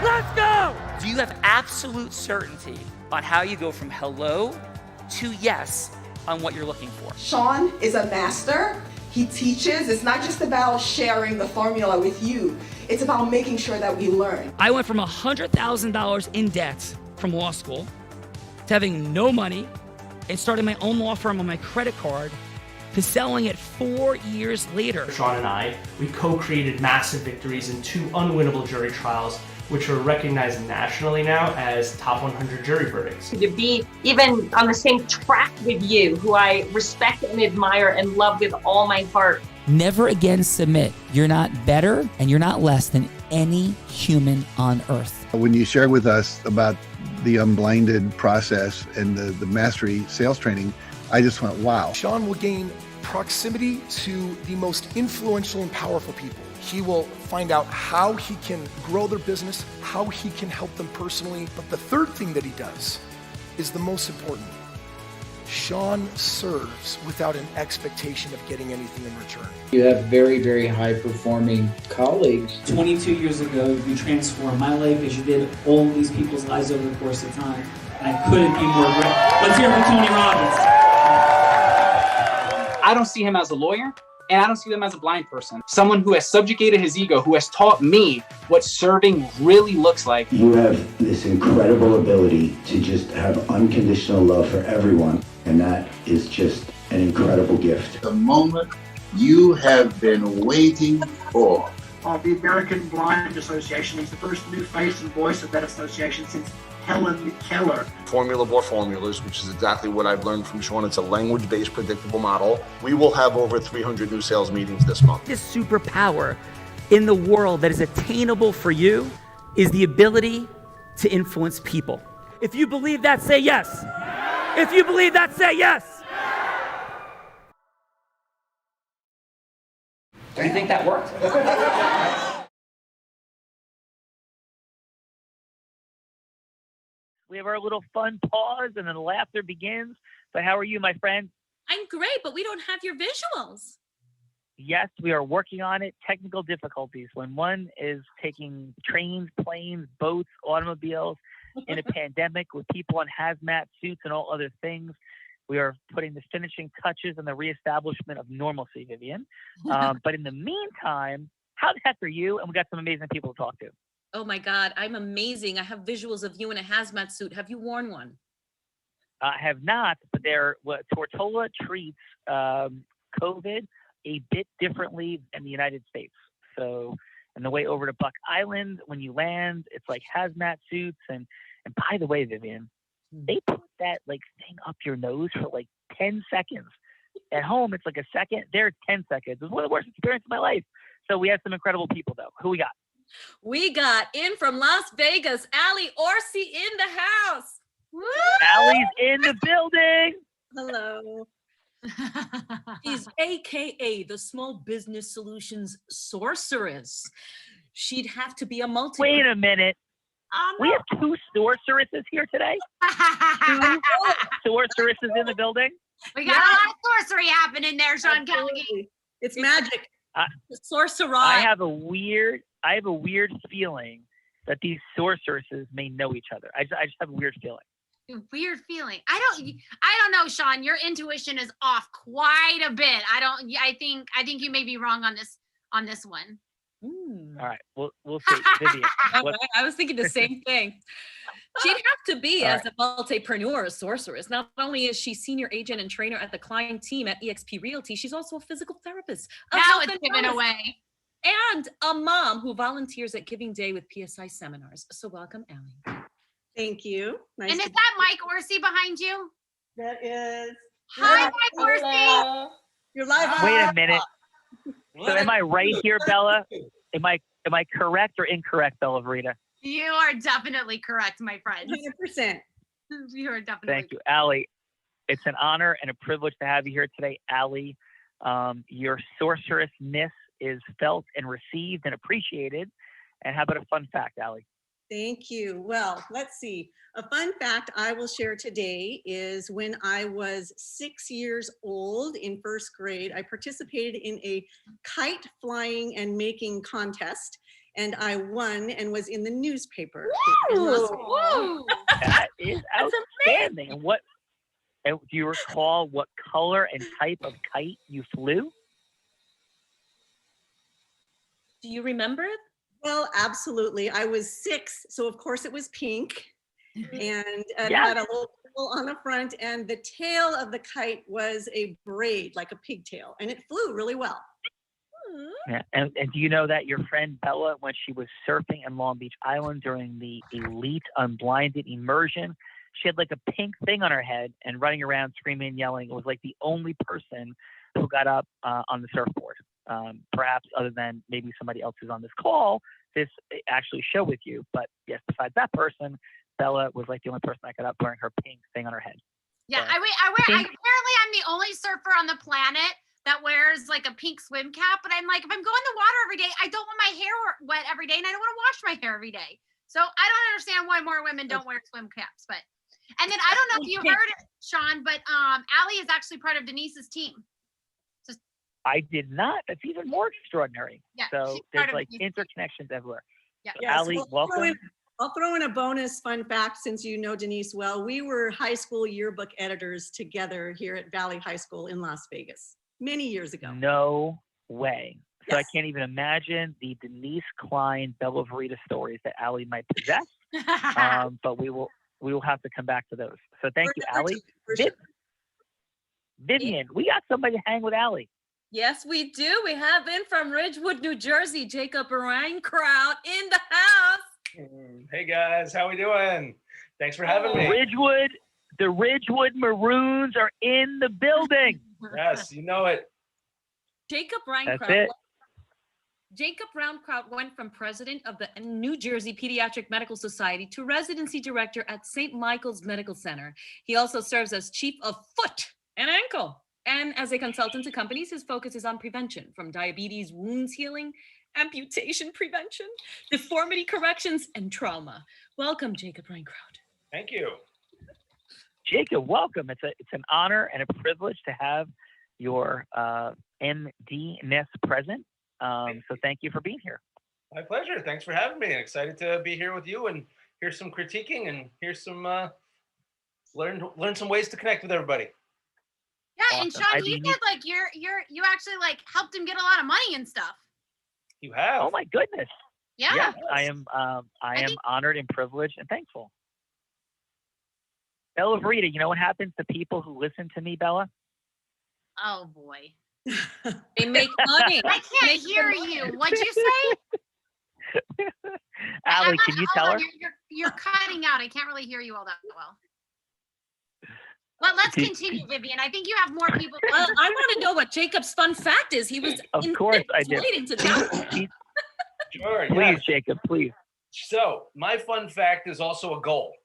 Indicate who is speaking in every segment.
Speaker 1: Let's go! Do you have absolute certainty on how you go from hello to yes on what you're looking for?
Speaker 2: Sean is a master. He teaches. It's not just about sharing the formula with you. It's about making sure that we learn.
Speaker 1: I went from $100,000 in debt from law school to having no money and starting my own law firm on my credit card to selling it 4 years later.
Speaker 3: Sean and I, we co-created massive victories in 2 unwinnable jury trials, which are recognized nationally now as top 100 jury verdicts.
Speaker 4: To be even on the same track with you, who I respect and admire and love with all my heart.
Speaker 1: Never again submit. You're not better and you're not less than any human on earth.
Speaker 5: When you shared with us about the Unblinded process and the mastery sales training, I just went, wow.
Speaker 6: Sean will gain proximity to the most influential and powerful people. He will find out how he can grow their business, how he can help them personally. But the third thing that he does is the most important. Sean serves without an expectation of getting anything in return.
Speaker 7: You have very, very high-performing colleagues.
Speaker 8: 22 years ago, you transformed my life as you did all these people's lives over the course of time. And I couldn't be more grateful. Let's hear it for Tony Robbins.
Speaker 9: I don't see him as a lawyer, and I don't see him as a blind person. Someone who has subjugated his ego, who has taught me what serving really looks like.
Speaker 10: You have this incredible ability to just have unconditional love for everyone, and that is just an incredible gift.
Speaker 11: The moment you have been waiting for.
Speaker 12: The American Blind Association is the first new face and voice of that association since Helen Keller.
Speaker 13: Formula for formulas, which is exactly what I've learned from Sean. It's a language-based predictable model. We will have over 300 new sales meetings this month.
Speaker 1: This superpower in the world that is attainable for you is the ability to influence people. If you believe that, say yes. If you believe that, say yes. Do you think that worked? We have our little fun pause and then the laughter begins. So how are you, my friend?
Speaker 14: I'm great, but we don't have your visuals.
Speaker 1: Yes, we are working on it. Technical difficulties. When one is taking trains, planes, boats, automobiles in a pandemic with people in hazmat suits and all other things, we are putting the finishing touches on the reestablishment of normalcy, Vivian. But in the meantime, how the heck are you? And we got some amazing people to talk to.
Speaker 14: Oh my God, I'm amazing. I have visuals of you in a hazmat suit. Have you worn one?
Speaker 1: I have not, but Tortola treats COVID a bit differently than the United States. So on the way over to Buck Island, when you land, it's like hazmat suits. And by the way, Vivian, they put that like thing up your nose for like 10 seconds. At home, it's like a second. There, 10 seconds. It was one of the worst experiences of my life. So we have some incredible people, though. Who we got?
Speaker 14: We got in from Las Vegas, Allie Orsi in the house. Woo!
Speaker 1: Allie's in the building.
Speaker 14: Hello. She's AKA the Small Business Solutions Sorceress. She'd have to be a multi.
Speaker 1: Wait a minute. We have 2 sorceresses here today. 2 sorceresses in the building.
Speaker 15: We got a lot of sorcery happening there, Sean Kelly.
Speaker 14: It's magic. Sorcerer.
Speaker 1: I have a weird feeling that these sorceresses may know each other. I just have a weird feeling.
Speaker 15: Weird feeling. I don't know, Sean. Your intuition is off quite a bit. I think you may be wrong on this one.
Speaker 1: All right, we'll see. Vivian,
Speaker 14: I was thinking the same thing. She'd have to be as a multipreneur, a sorceress. Not only is she senior agent and trainer at the client team at EXP Realty, she's also a physical therapist.
Speaker 15: Now it's given away.
Speaker 14: And a mom who volunteers at Giving Day with PSI seminars. So welcome, Allie.
Speaker 16: Thank you.
Speaker 15: Nice. And is that Mike Orsi behind you?
Speaker 16: That is.
Speaker 15: Hi, Mike Orsi.
Speaker 16: You're live.
Speaker 1: Wait a minute. So am I right here, Bella? Am I correct or incorrect, Bella Verita?
Speaker 15: You are definitely correct, my friend.
Speaker 16: 100%.
Speaker 15: You are definitely.
Speaker 1: Thank you, Allie. It's an honor and a privilege to have you here today, Allie. Your sorcerousness is felt and received and appreciated. And how about a fun fact, Allie?
Speaker 16: Thank you. Well, let's see. A fun fact I will share today is when I was 6 years old in first grade, I participated in a kite flying and making contest. and I won and was in the newspaper.
Speaker 14: Woo!
Speaker 1: That is outstanding. And do you recall what color and type of kite you flew?
Speaker 14: Do you remember it?
Speaker 16: Well, absolutely. I was 6, so of course it was pink, and it
Speaker 1: Yes.
Speaker 16: had a little ball on the front, and the tail of the kite was a braid, like a pigtail, and it flew really well.
Speaker 1: Yeah. And do you know that your friend Bella, when she was surfing in Long Beach Island during the elite unblinded immersion, she had like a pink thing on her head and running around screaming and yelling. It was like the only person who got up on the surfboard. Perhaps other than maybe somebody else who's on this call, this actually show with you. But yes, besides that person, Bella was like the only person that got up wearing her pink thing on her head.
Speaker 15: Yeah,
Speaker 1: So,
Speaker 15: apparently I'm the only surfer on the planet that wears like a pink swim cap. But I'm like, if I'm going in the water every day, I don't want my hair wet every day, and I don't want to wash my hair every day. So I don't understand why more women don't wear swim caps. But and then I don't know if you heard it, Sean, but Allie is actually part of Denise's team.
Speaker 1: I did not. That's even more extraordinary.
Speaker 15: Yeah,
Speaker 1: so
Speaker 15: she's
Speaker 1: there's
Speaker 15: part of
Speaker 1: like
Speaker 15: the team.
Speaker 1: interconnections everywhere.
Speaker 15: Yeah.
Speaker 1: So,
Speaker 16: Yes,
Speaker 1: Allie, welcome.
Speaker 16: I'll throw in a bonus fun fact since you know Denise well. We were high school yearbook editors together here at Valley High School in Las Vegas many years ago.
Speaker 1: No way. So
Speaker 16: Yes.
Speaker 1: I can't even imagine the Denise Klein Bella Verita stories that Allie might possess. But we will have to come back to those. So thank you, Allie. Vivian, we got somebody to hang with Allie.
Speaker 14: Yes, we do. We have in from Ridgewood, New Jersey, Jacob Reinkraut in the house.
Speaker 17: Hey guys, how we doing? Thanks for having me.
Speaker 1: The Ridgewood Maroons are in the building.
Speaker 17: Yes, you know it.
Speaker 14: Jacob Reinkraut.
Speaker 1: That's it.
Speaker 14: Jacob Reinkraut went from president of the New Jersey Pediatric Medical Society to residency director at St. Michael's Medical Center. He also serves as chief of foot and ankle. And as a consultant to companies, his focus is on prevention, from diabetes, wounds healing, amputation prevention, deformity corrections, and trauma. Welcome, Jacob Reinkraut.
Speaker 17: Thank you.
Speaker 1: Jacob, welcome. It's an honor and a privilege to have your MD-ness present. So thank you for being here.
Speaker 17: My pleasure. Thanks for having me. I'm excited to be here with you and hear some critiquing and hear some learn some ways to connect with everybody.
Speaker 15: Yeah, and Sean, you said like you actually like helped him get a lot of money and stuff.
Speaker 17: You have.
Speaker 1: Oh my goodness.
Speaker 15: Yeah.
Speaker 1: Yes, I am honored and privileged and thankful. Bella Verita, you know what happens to people who listen to me, Bella?
Speaker 15: Oh boy.
Speaker 14: They make money.
Speaker 15: I can't hear you. What'd you say?
Speaker 1: Allie, can you tell her?
Speaker 15: You're cutting out. I can't really hear you all that well. Well, let's continue, Vivian. I think you have more people.
Speaker 14: Well, I want to know what Jacob's fun fact is. He was
Speaker 1: Of course I did.
Speaker 14: waiting to tell.
Speaker 17: Sure.
Speaker 1: Please,
Speaker 17: Yes.
Speaker 1: Jacob, please.
Speaker 17: So my fun fact is also a goal.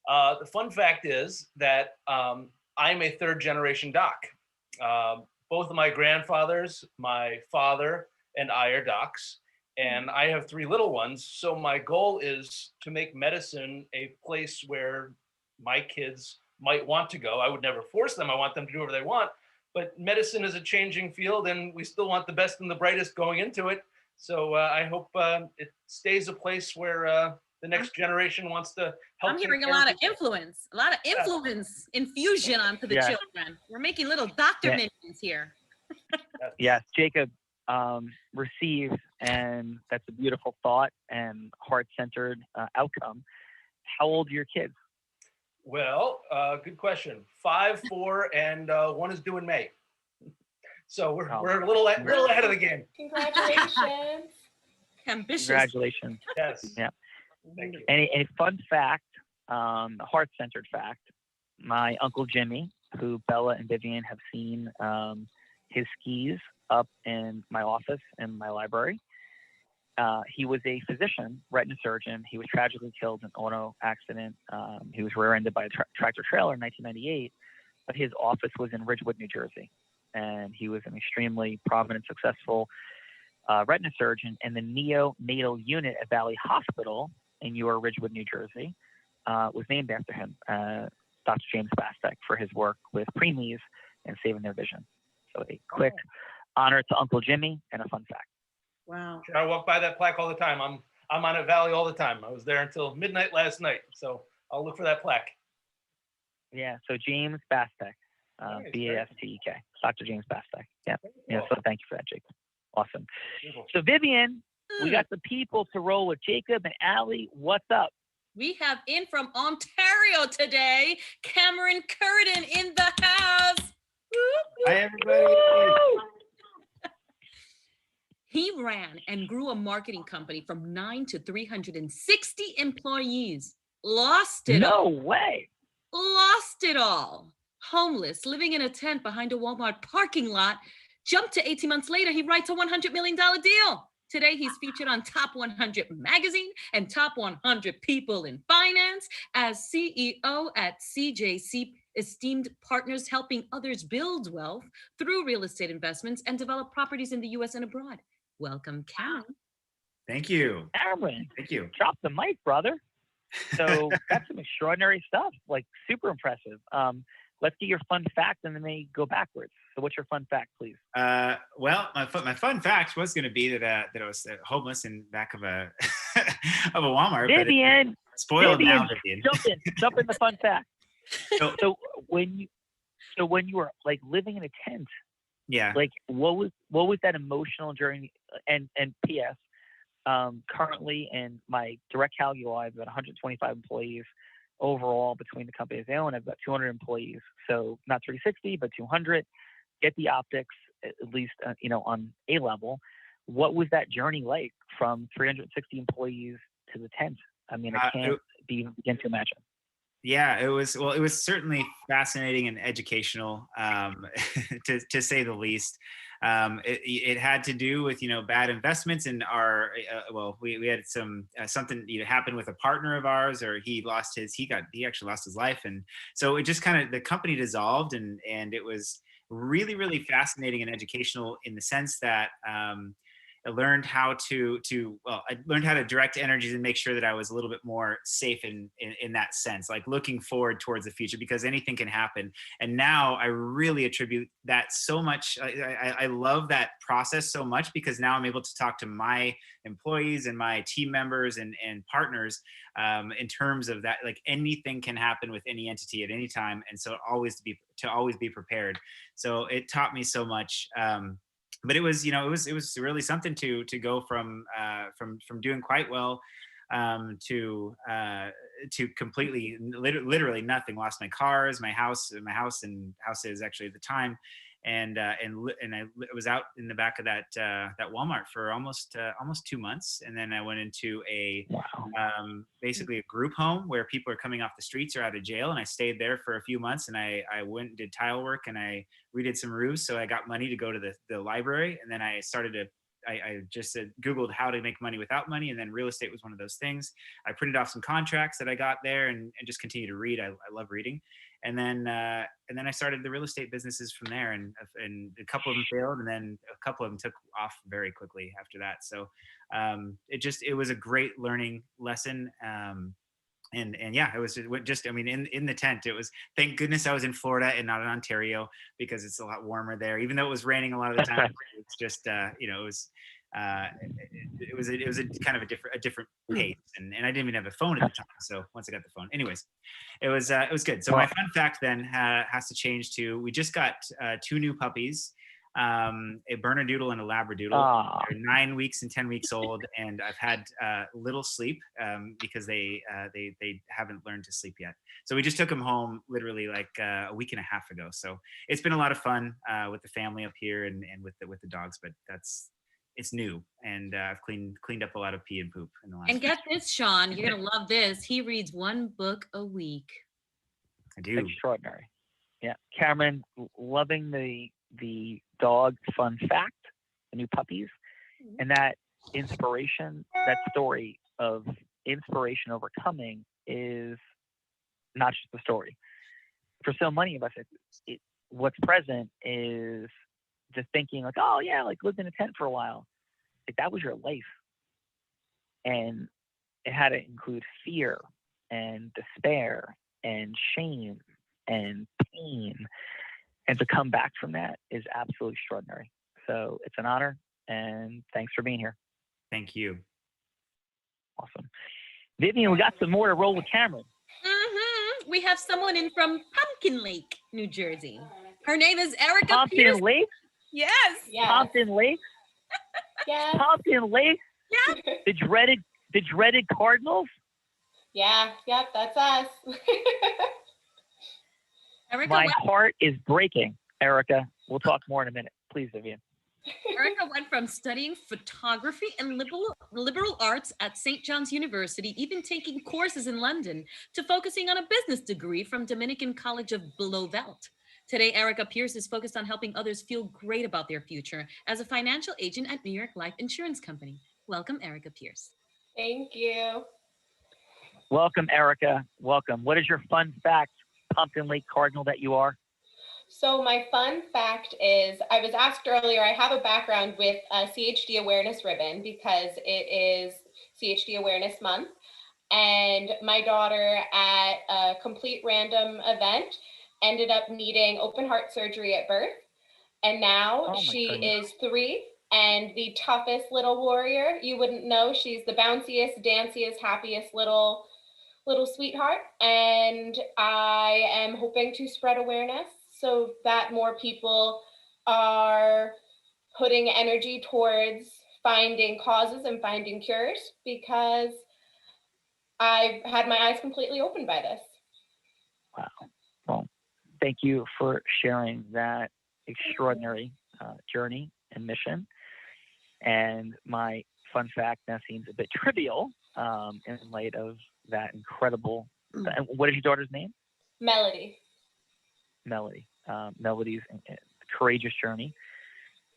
Speaker 17: The fun fact is that I'm a third generation doc. Both of my grandfathers, my father, and I are docs, and I have 3 little ones. So my goal is to make medicine a place where my kids might want to go. I would never force them. I want them to do whatever they want. But medicine is a changing field, and we still want the best and the brightest going into it. So I hope it stays a place where the next generation wants to help.
Speaker 14: I'm hearing a lot of influence, infusion onto the
Speaker 1: Yeah.
Speaker 14: children. We're making little doctor
Speaker 1: Yeah.
Speaker 14: minions here.
Speaker 1: Yes, Jacob received, and that's a beautiful thought and heart-centered outcome. How old are your kids?
Speaker 17: Well, good question. 5, 4, and 1 is due in May. So we're a little ahead of the game.
Speaker 14: Congratulations. Ambitious.
Speaker 1: Congratulations.
Speaker 17: Yes.
Speaker 1: Yeah.
Speaker 17: Thank you.
Speaker 1: And a fun fact, a heart-centered fact, my Uncle Jimmy, who Bella and Vivian have seen his skis up in my office in my library. He was a physician, retina surgeon. He was tragically killed in an auto accident. He was rear-ended by a tractor trailer in 1998, but his office was in Ridgewood, New Jersey. And he was an extremely prominent, successful retina surgeon. And the neonatal unit at Valley Hospital in your Ridgewood, New Jersey, was named after him, Dr. James Bastek, for his work with preemies and saving their vision. So a quick honor to Uncle Jimmy and a fun fact.
Speaker 16: Wow.
Speaker 17: I walk by that plaque all the time. I'm on it Valley all the time. I was there until midnight last night, so I'll look for that plaque.
Speaker 1: Yeah. So James Bastek,
Speaker 17: Nice,
Speaker 1: B-A-S-T-E-K, Dr. James Bastek. Yeah. Yeah.
Speaker 17: cool.
Speaker 1: So thank you for that, Jacob. Awesome.
Speaker 17: Beautiful.
Speaker 1: So Vivian, we got the people to roll with Jacob and Allie. What's up?
Speaker 14: We have in from Ontario today, Cameron Curtin in the house.
Speaker 18: Hi, everybody.
Speaker 14: He ran and grew a marketing company from 9 to 360 employees. Lost it all.
Speaker 1: No way.
Speaker 14: Lost it all. Homeless, living in a tent behind a Walmart parking lot. Jumped to 18 months later, he writes a $100 million deal. Today, he's featured on Top 100 magazine and Top 100 People in Finance as CEO at CJC Esteemed Partners, helping others build wealth through real estate investments and develop properties in the U.S. and abroad. Welcome, Cameron.
Speaker 18: Thank you.
Speaker 1: Cameron.
Speaker 18: Thank you.
Speaker 1: Drop the mic, brother. So that's some extraordinary stuff, like super impressive. Let's get your fun fact and then they go backwards. So what's your fun fact, please?
Speaker 18: Well, my fun fact was going to be that I was homeless in back of a of a Walmart.
Speaker 1: Vivian,
Speaker 18: spoiled
Speaker 1: Vivian,
Speaker 18: now, Vivian.
Speaker 1: Jump in the fun fact. So when you were like living in a tent,
Speaker 18: yeah,
Speaker 1: like what was that emotional journey? And P.S. Currently in my direct calculation, I have about 125 employees. Overall, between the companies I own, I've got 200 employees. So not 360, but 200. Get the optics, at least, on a level. What was that journey like from 360 employees to the tent? I mean, I can't begin to imagine.
Speaker 18: Yeah, it was certainly fascinating and educational, to say the least. It had to do with bad investments in our we had something happen with a partner of ours, or he actually lost his life, and so it just kind of, the company dissolved, and it was really, really fascinating and educational in the sense that I learned how to direct energies and make sure that I was a little bit more safe in that sense, like looking forward towards the future, because anything can happen. And now I really attribute that so much. I love that process so much, because now I'm able to talk to my employees and my team members and partners in terms of that, like anything can happen with any entity at any time. And so always be prepared. So it taught me so much. But it was really something to go from doing quite well to completely, literally nothing. Lost my cars, my house houses actually at the time, and I was out in the back of that Walmart for almost 2 months, and then I went into basically a group home where people are coming off the streets or out of jail, and I stayed there for a few months, and I went and did tile work, and I redid some roofs, so I got money to go to the library, and then I started to I just Googled how to make money without money, and then real estate was one of those things. I printed off some contracts that I got there, and just continued to read. I love reading. And then I started the real estate businesses from there, and a couple of them failed, and then a couple of them took off very quickly after that. So it was a great learning lesson. And yeah, it was just I mean, in the tent, it was, thank goodness I was in Florida and not in Ontario, because it's a lot warmer there, even though it was raining a lot of the time. It's just it was a kind of a different pace, and I didn't even have a phone at the time. So once I got the phone, anyways, it was good. So my fun fact then has to change to, we just got 2 new puppies, a Bernedoodle and a Labradoodle. They're 9 weeks and 10 weeks old, and I've had little sleep because they haven't learned to sleep yet. So we just took them home literally like a week and a half ago. So it's been a lot of fun with the family up here and with the dogs, but it's new, and I've cleaned up a lot of pee and poop in the last.
Speaker 14: And get this, Sean, you're gonna love this. He reads 1 book a week.
Speaker 18: I do.
Speaker 1: Extraordinary. Yeah, Cameron, loving the dog fun fact, the new puppies, and that inspiration, that story of inspiration overcoming is not just the story. For so many of us, what's present is just thinking like, oh yeah, like lived in a tent for a while. Like that was your life. And it had to include fear and despair and shame and pain. And to come back from that is absolutely extraordinary. So it's an honor. and thanks for being here.
Speaker 18: Thank you.
Speaker 1: Awesome. Vivian, we got some more to roll with Cameron.
Speaker 14: We have someone in from Pumpkin Lake, New Jersey. Her name is Erica
Speaker 1: Pumpkin
Speaker 14: Peters.
Speaker 1: Lake?
Speaker 14: Yes.
Speaker 1: Pumpkin Lake?
Speaker 19: Yes.
Speaker 1: Pumpkin Lake?
Speaker 14: Yeah.
Speaker 1: The dreaded Cardinals?
Speaker 19: Yeah, yep, that's us.
Speaker 14: Erica
Speaker 1: My heart is breaking, Erica. We'll talk more in a minute. Please, Vivian.
Speaker 14: Erica went from studying photography and liberal arts at St. John's University, even taking courses in London, to focusing on a business degree from Dominican College of Beauvelt. Today, Erica Pierce is focused on helping others feel great about their future as a financial agent at New York Life Insurance Company. Welcome, Erica Pierce.
Speaker 19: Thank you.
Speaker 1: Welcome, Erica. Welcome. What is your fun fact, Pumpkin Lake Cardinal that you are?
Speaker 19: So my fun fact is, I was asked earlier, I have a background with a CHD Awareness Ribbon because it is CHD Awareness Month. And my daughter at a complete random event ended up needing open heart surgery at birth. And now she is 3 and the toughest little warrior. You wouldn't know, she's the bounciest, danciest, happiest little sweetheart. And I am hoping to spread awareness so that more people are putting energy towards finding causes and finding cures, because I've had my eyes completely opened by this.
Speaker 1: Wow. Well, thank you for sharing that extraordinary journey and mission. And my fun fact now seems a bit trivial in light of that incredible. What is your daughter's name?
Speaker 19: Melody.
Speaker 1: Melody's courageous journey.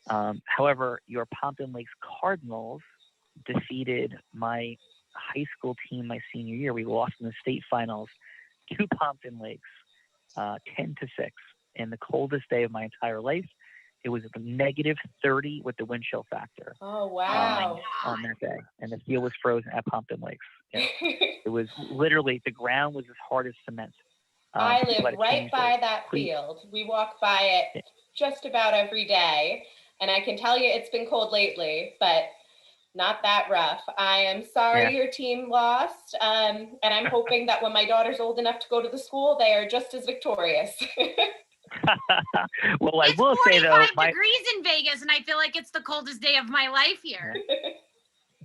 Speaker 1: However, your Pompton Lakes Cardinals defeated my high school team my senior year. We lost in the state finals to Pompton Lakes 10-6 in the coldest day of my entire life. It was -30 with the wind chill factor.
Speaker 19: Oh, wow.
Speaker 1: On that day. And the field was frozen at Pompton Lakes. Yeah. It was literally, the ground was as hard as cement.
Speaker 19: I live right by that field. We walk by it just about every day. And I can tell you it's been cold lately, but not that rough. I am sorry your team lost. And I'm hoping that when my daughter's old enough to go to the school, they are just as victorious.
Speaker 1: Well, I will say though,
Speaker 15: 45 degrees in Vegas, and I feel like it's the coldest day of my life here.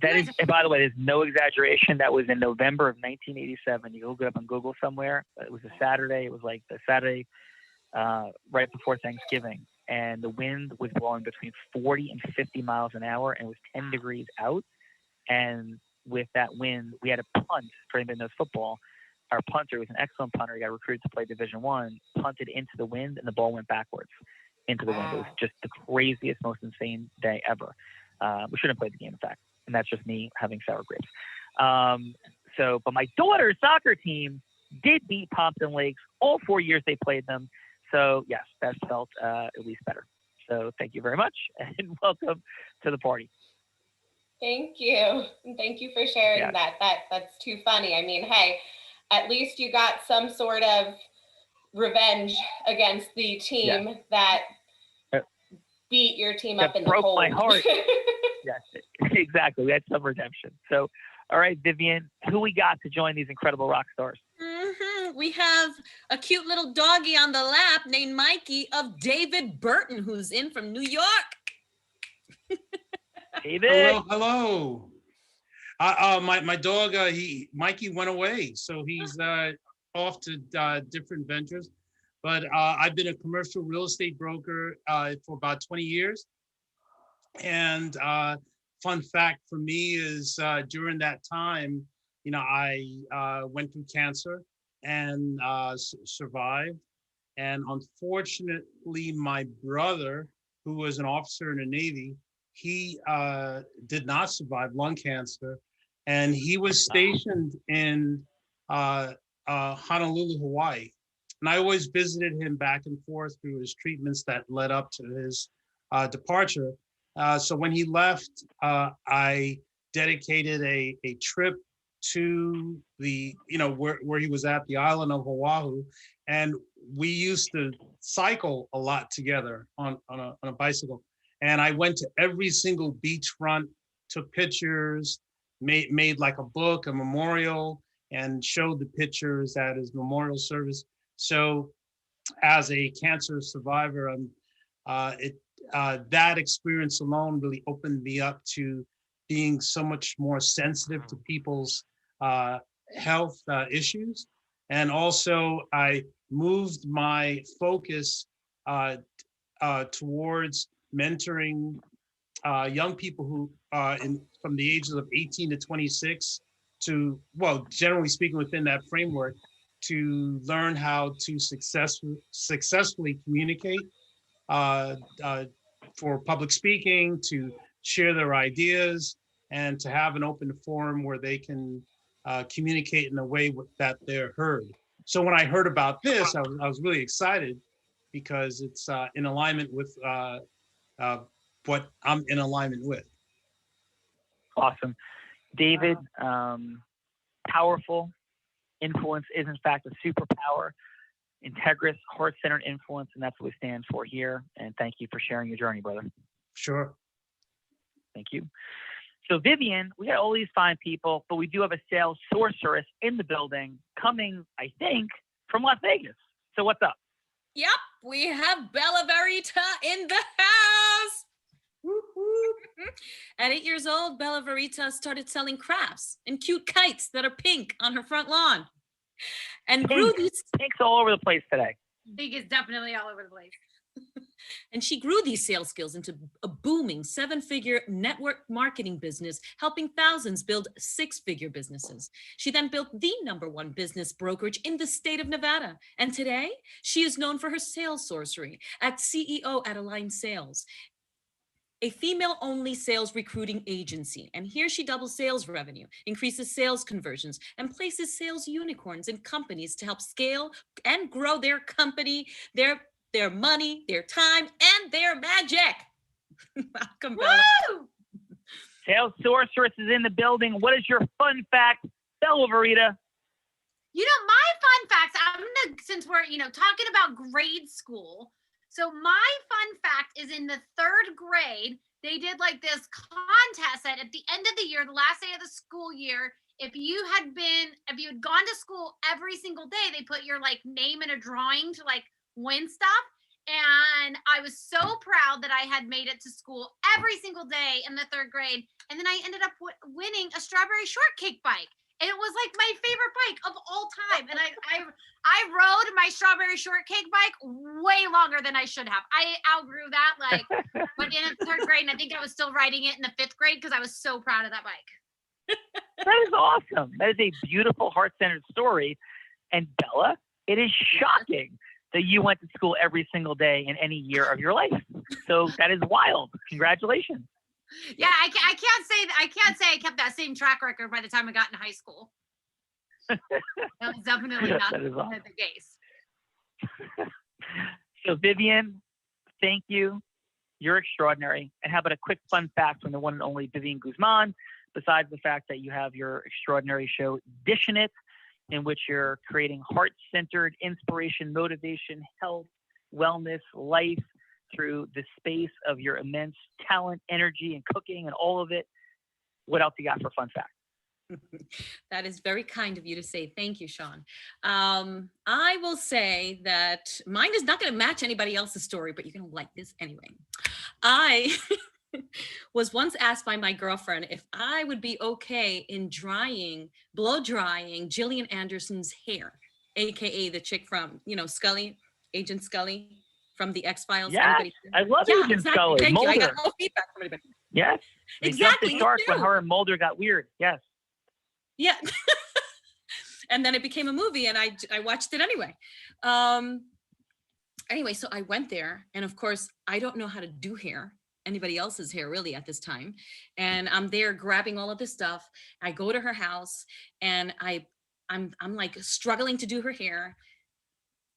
Speaker 1: That is, and by the way, there's no exaggeration. That was in November of 1987. You look it up on Google somewhere. It was a Saturday. It was like the Saturday right before Thanksgiving. And the wind was blowing between 40 and 50 miles an hour, and it was 10 degrees out. And with that wind, we had a punt. For anybody who knows football, our punter was an excellent punter. He got recruited to play Division I, punted into the wind, and the ball went backwards into the wind. It was just the craziest, most insane day ever. We shouldn't have played the game, in fact. And that's just me having sour grapes. But my daughter's soccer team did beat Pompton Lakes all 4 years they played them. So yes, that felt at least better. So thank you very much, and welcome to the party.
Speaker 19: Thank you. And thank you for sharing that. That's too funny. I mean, hey, at least you got some sort of revenge against the team that beat your team up in the cold.
Speaker 1: Broke my heart. Yes, exactly. We had some redemption. So, all right, Vivian, who we got to join these incredible rock stars?
Speaker 14: We have a cute little doggy on the lap named Mikey of David Burton, who's in from New York.
Speaker 1: David.
Speaker 20: Hello. My dog, Mikey went away, so he's off to different ventures. But I've been a commercial real estate broker for about 20 years. And fun fact for me is during that time, I went through cancer and survived. And unfortunately, my brother, who was an officer in the Navy, he did not survive lung cancer. And he was stationed in Honolulu, Hawaii. And I always visited him back and forth through his treatments that led up to his departure. So when he left, I dedicated a trip to the, where he was at, the island of Oahu. And we used to cycle a lot together on a bicycle. And I went to every single beachfront, took pictures, made like a book, a memorial, and showed the pictures at his memorial service. So as a cancer survivor, that experience alone really opened me up to being so much more sensitive to people's health issues. And also I moved my focus towards mentoring young people who from the ages of 18 to 26 to, well, generally speaking within that framework, to learn how to successfully communicate for public speaking, to share their ideas, and to have an open forum where they can communicate in a way that they're heard. So when I heard about this, I was really excited because it's in alignment with what I'm in alignment with.
Speaker 1: Awesome. David, powerful. Influence is in fact a superpower. Integrous, heart-centered influence, and that's what we stand for here. And thank you for sharing your journey, brother.
Speaker 20: Sure.
Speaker 1: Thank you. So Vivian, we got all these fine people, but we do have a sales sorceress in the building coming, I think, from Las Vegas. So what's up?
Speaker 14: Yep, we have Bella Verita in the house. At 8 years old, Bella Verita started selling crafts and cute kites that are pink on her front lawn. And grew these.
Speaker 1: Pink's all over the place today.
Speaker 15: Pink is definitely all over the place.
Speaker 14: And she grew these sales skills into a booming 7-figure network marketing business, helping thousands build 6-figure businesses. She then built the #1 business brokerage in the state of Nevada. And today, she is known for her sales sorcery at CEO at Align Sales, a female-only sales recruiting agency. And here she doubles sales revenue, increases sales conversions, and places sales unicorns in companies to help scale and grow their company, their money, their time, and their magic. Welcome, Bella.
Speaker 15: Woo!
Speaker 1: Sales sorceress is in the building. What is your fun fact, Bella Verita?
Speaker 15: You know, my fun facts, since we're, talking about grade school. So my fun fact is in the 3rd grade, they did like this contest that at the end of the year, the last day of the school year, if you had gone to school every single day, they put your like name in a drawing to like win stuff. And I was so proud that I had made it to school every single day in the 3rd grade. And then I ended up winning a strawberry shortcake bike. And it was like my favorite bike of all time. And I rode my strawberry shortcake bike way longer than I should have. I outgrew that but in the 3rd grade, and I think I was still riding it in the 5th grade because I was so proud of that bike.
Speaker 1: That is awesome. That is a beautiful, heart-centered story. And Bella, it is shocking that you went to school every single day in any year of your life. So that is wild. Congratulations.
Speaker 15: Yeah, I can't say I kept that same track record by the time I got in high school. That was definitely not the case.
Speaker 1: So Vivian, thank you. You're extraordinary. And how about a quick fun fact from the one and only Vivian Guzman, besides the fact that you have your extraordinary show, Dishing It, in which you're creating heart-centered inspiration, motivation, health, wellness, life, through the space of your immense talent, energy, and cooking and all of it. What else you got for fun fact?
Speaker 14: That is very kind of you to say. Thank you, Sean. I will say that mine is not going to match anybody else's story, but you're going to like this anyway. I was once asked by my girlfriend if I would be okay in blow drying Gillian Anderson's hair, AKA the chick from, Scully, Agent Scully. From the X-Files.
Speaker 1: Yeah, I love Agent Scully.
Speaker 14: Thank
Speaker 1: Mulder.
Speaker 14: you. I got no feedback from anybody.
Speaker 1: Yes.
Speaker 14: Exactly.
Speaker 1: The shark when her and Mulder got weird. Yes.
Speaker 14: Yeah. And then it became a movie and I watched it anyway. Anyway, so I went there and of course, I don't know how to do hair, anybody else's hair really at this time. And I'm there grabbing all of this stuff. I go to her house and I'm like struggling to do her hair.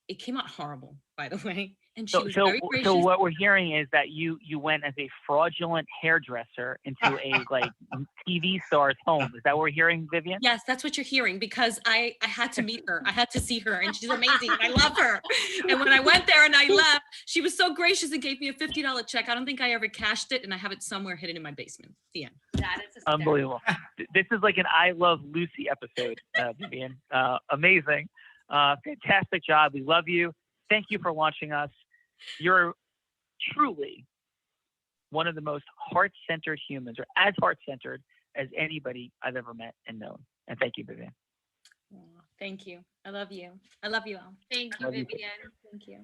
Speaker 14: It came out horrible, by the way. And she was very gracious.
Speaker 1: So what we're hearing is that you went as a fraudulent hairdresser into a like TV star's home. Is that what we're hearing, Vivian?
Speaker 14: Yes, that's what you're hearing, because I had to meet her. I had to see her, and she's amazing, and I love her. And when I went there and I left, she was so gracious and gave me a $50 check. I don't think I ever cashed it, and I have it somewhere hidden in my basement. The end.
Speaker 15: That is
Speaker 1: Unbelievable. This is like an I Love Lucy episode, Vivian. Amazing. Fantastic job. We love you. Thank you for watching us. You're truly one of the most heart-centered humans, or as heart-centered as anybody I've ever met and known. And thank you, Vivian.
Speaker 14: Thank you. I love you. I love you all.
Speaker 15: Thank you, Vivian.
Speaker 14: Thank you.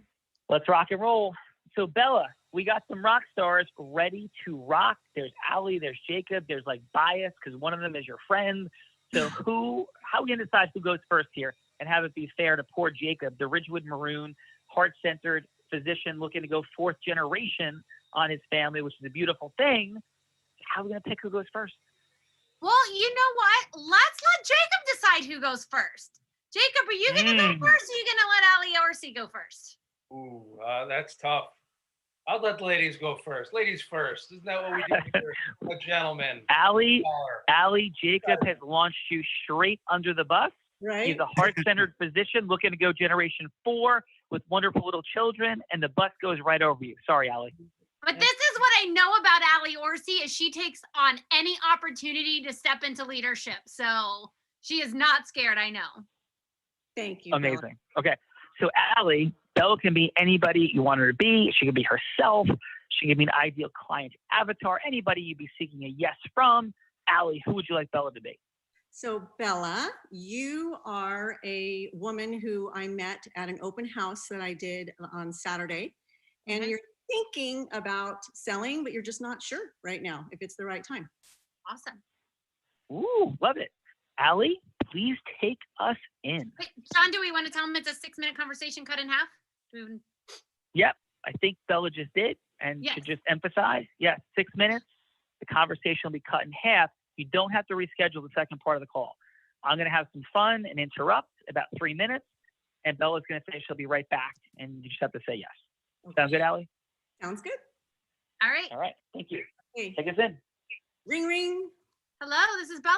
Speaker 1: Let's rock and roll. So Bella, we got some rock stars ready to rock. There's Allie, there's Jacob, there's like bias because one of them is your friend. So how are we gonna decide who goes first here and have it be fair to poor Jacob, the Ridgewood Maroon, heart-centered physician looking to go fourth generation on his family, which is a beautiful thing. How are we gonna pick who goes first?
Speaker 15: Well, you know what? Let's let Jacob decide who goes first. Jacob, are you gonna go first, or are you gonna let Allie Orsi go first?
Speaker 17: Ooh, that's tough. I'll let the ladies go first. Ladies first. Isn't that what we do here? A gentleman.
Speaker 1: Allie, Jacob has launched you straight under the bus.
Speaker 16: Right.
Speaker 1: He's a heart-centered physician looking to go generation 4 with wonderful little children, and the bus goes right over you. Sorry, Allie.
Speaker 15: But this is what I know about Allie Orsi is she takes on any opportunity to step into leadership. So she is not scared, I know.
Speaker 16: Thank you.
Speaker 1: Amazing.
Speaker 16: Bella.
Speaker 1: Okay. So Allie, Bella can be anybody you want her to be. She can be herself. She can be an ideal client avatar. Anybody you'd be seeking a yes from. Allie, who would you like Bella to be?
Speaker 16: So Bella, you are a woman who I met at an open house that I did on Saturday. And you're thinking about selling, but you're just not sure right now if it's the right time.
Speaker 15: Awesome.
Speaker 1: Ooh, love it. Allie, please take us in.
Speaker 15: Wait, Sean, do we want to tell him it's a 6-minute conversation cut in half?
Speaker 1: Yep, I think Bella just did. And to just emphasize, 6 minutes, the conversation will be cut in half. You don't have to reschedule the second part of the call. I'm going to have some fun and interrupt about 3 minutes, and Bella's going to say she'll be right back, and you just have to say yes. Sound good, Allie?
Speaker 16: Sounds good.
Speaker 15: All right.
Speaker 1: All right, thank you.
Speaker 16: Hey.
Speaker 1: Take us in.
Speaker 16: Ring, ring.
Speaker 15: Hello, this is Bella.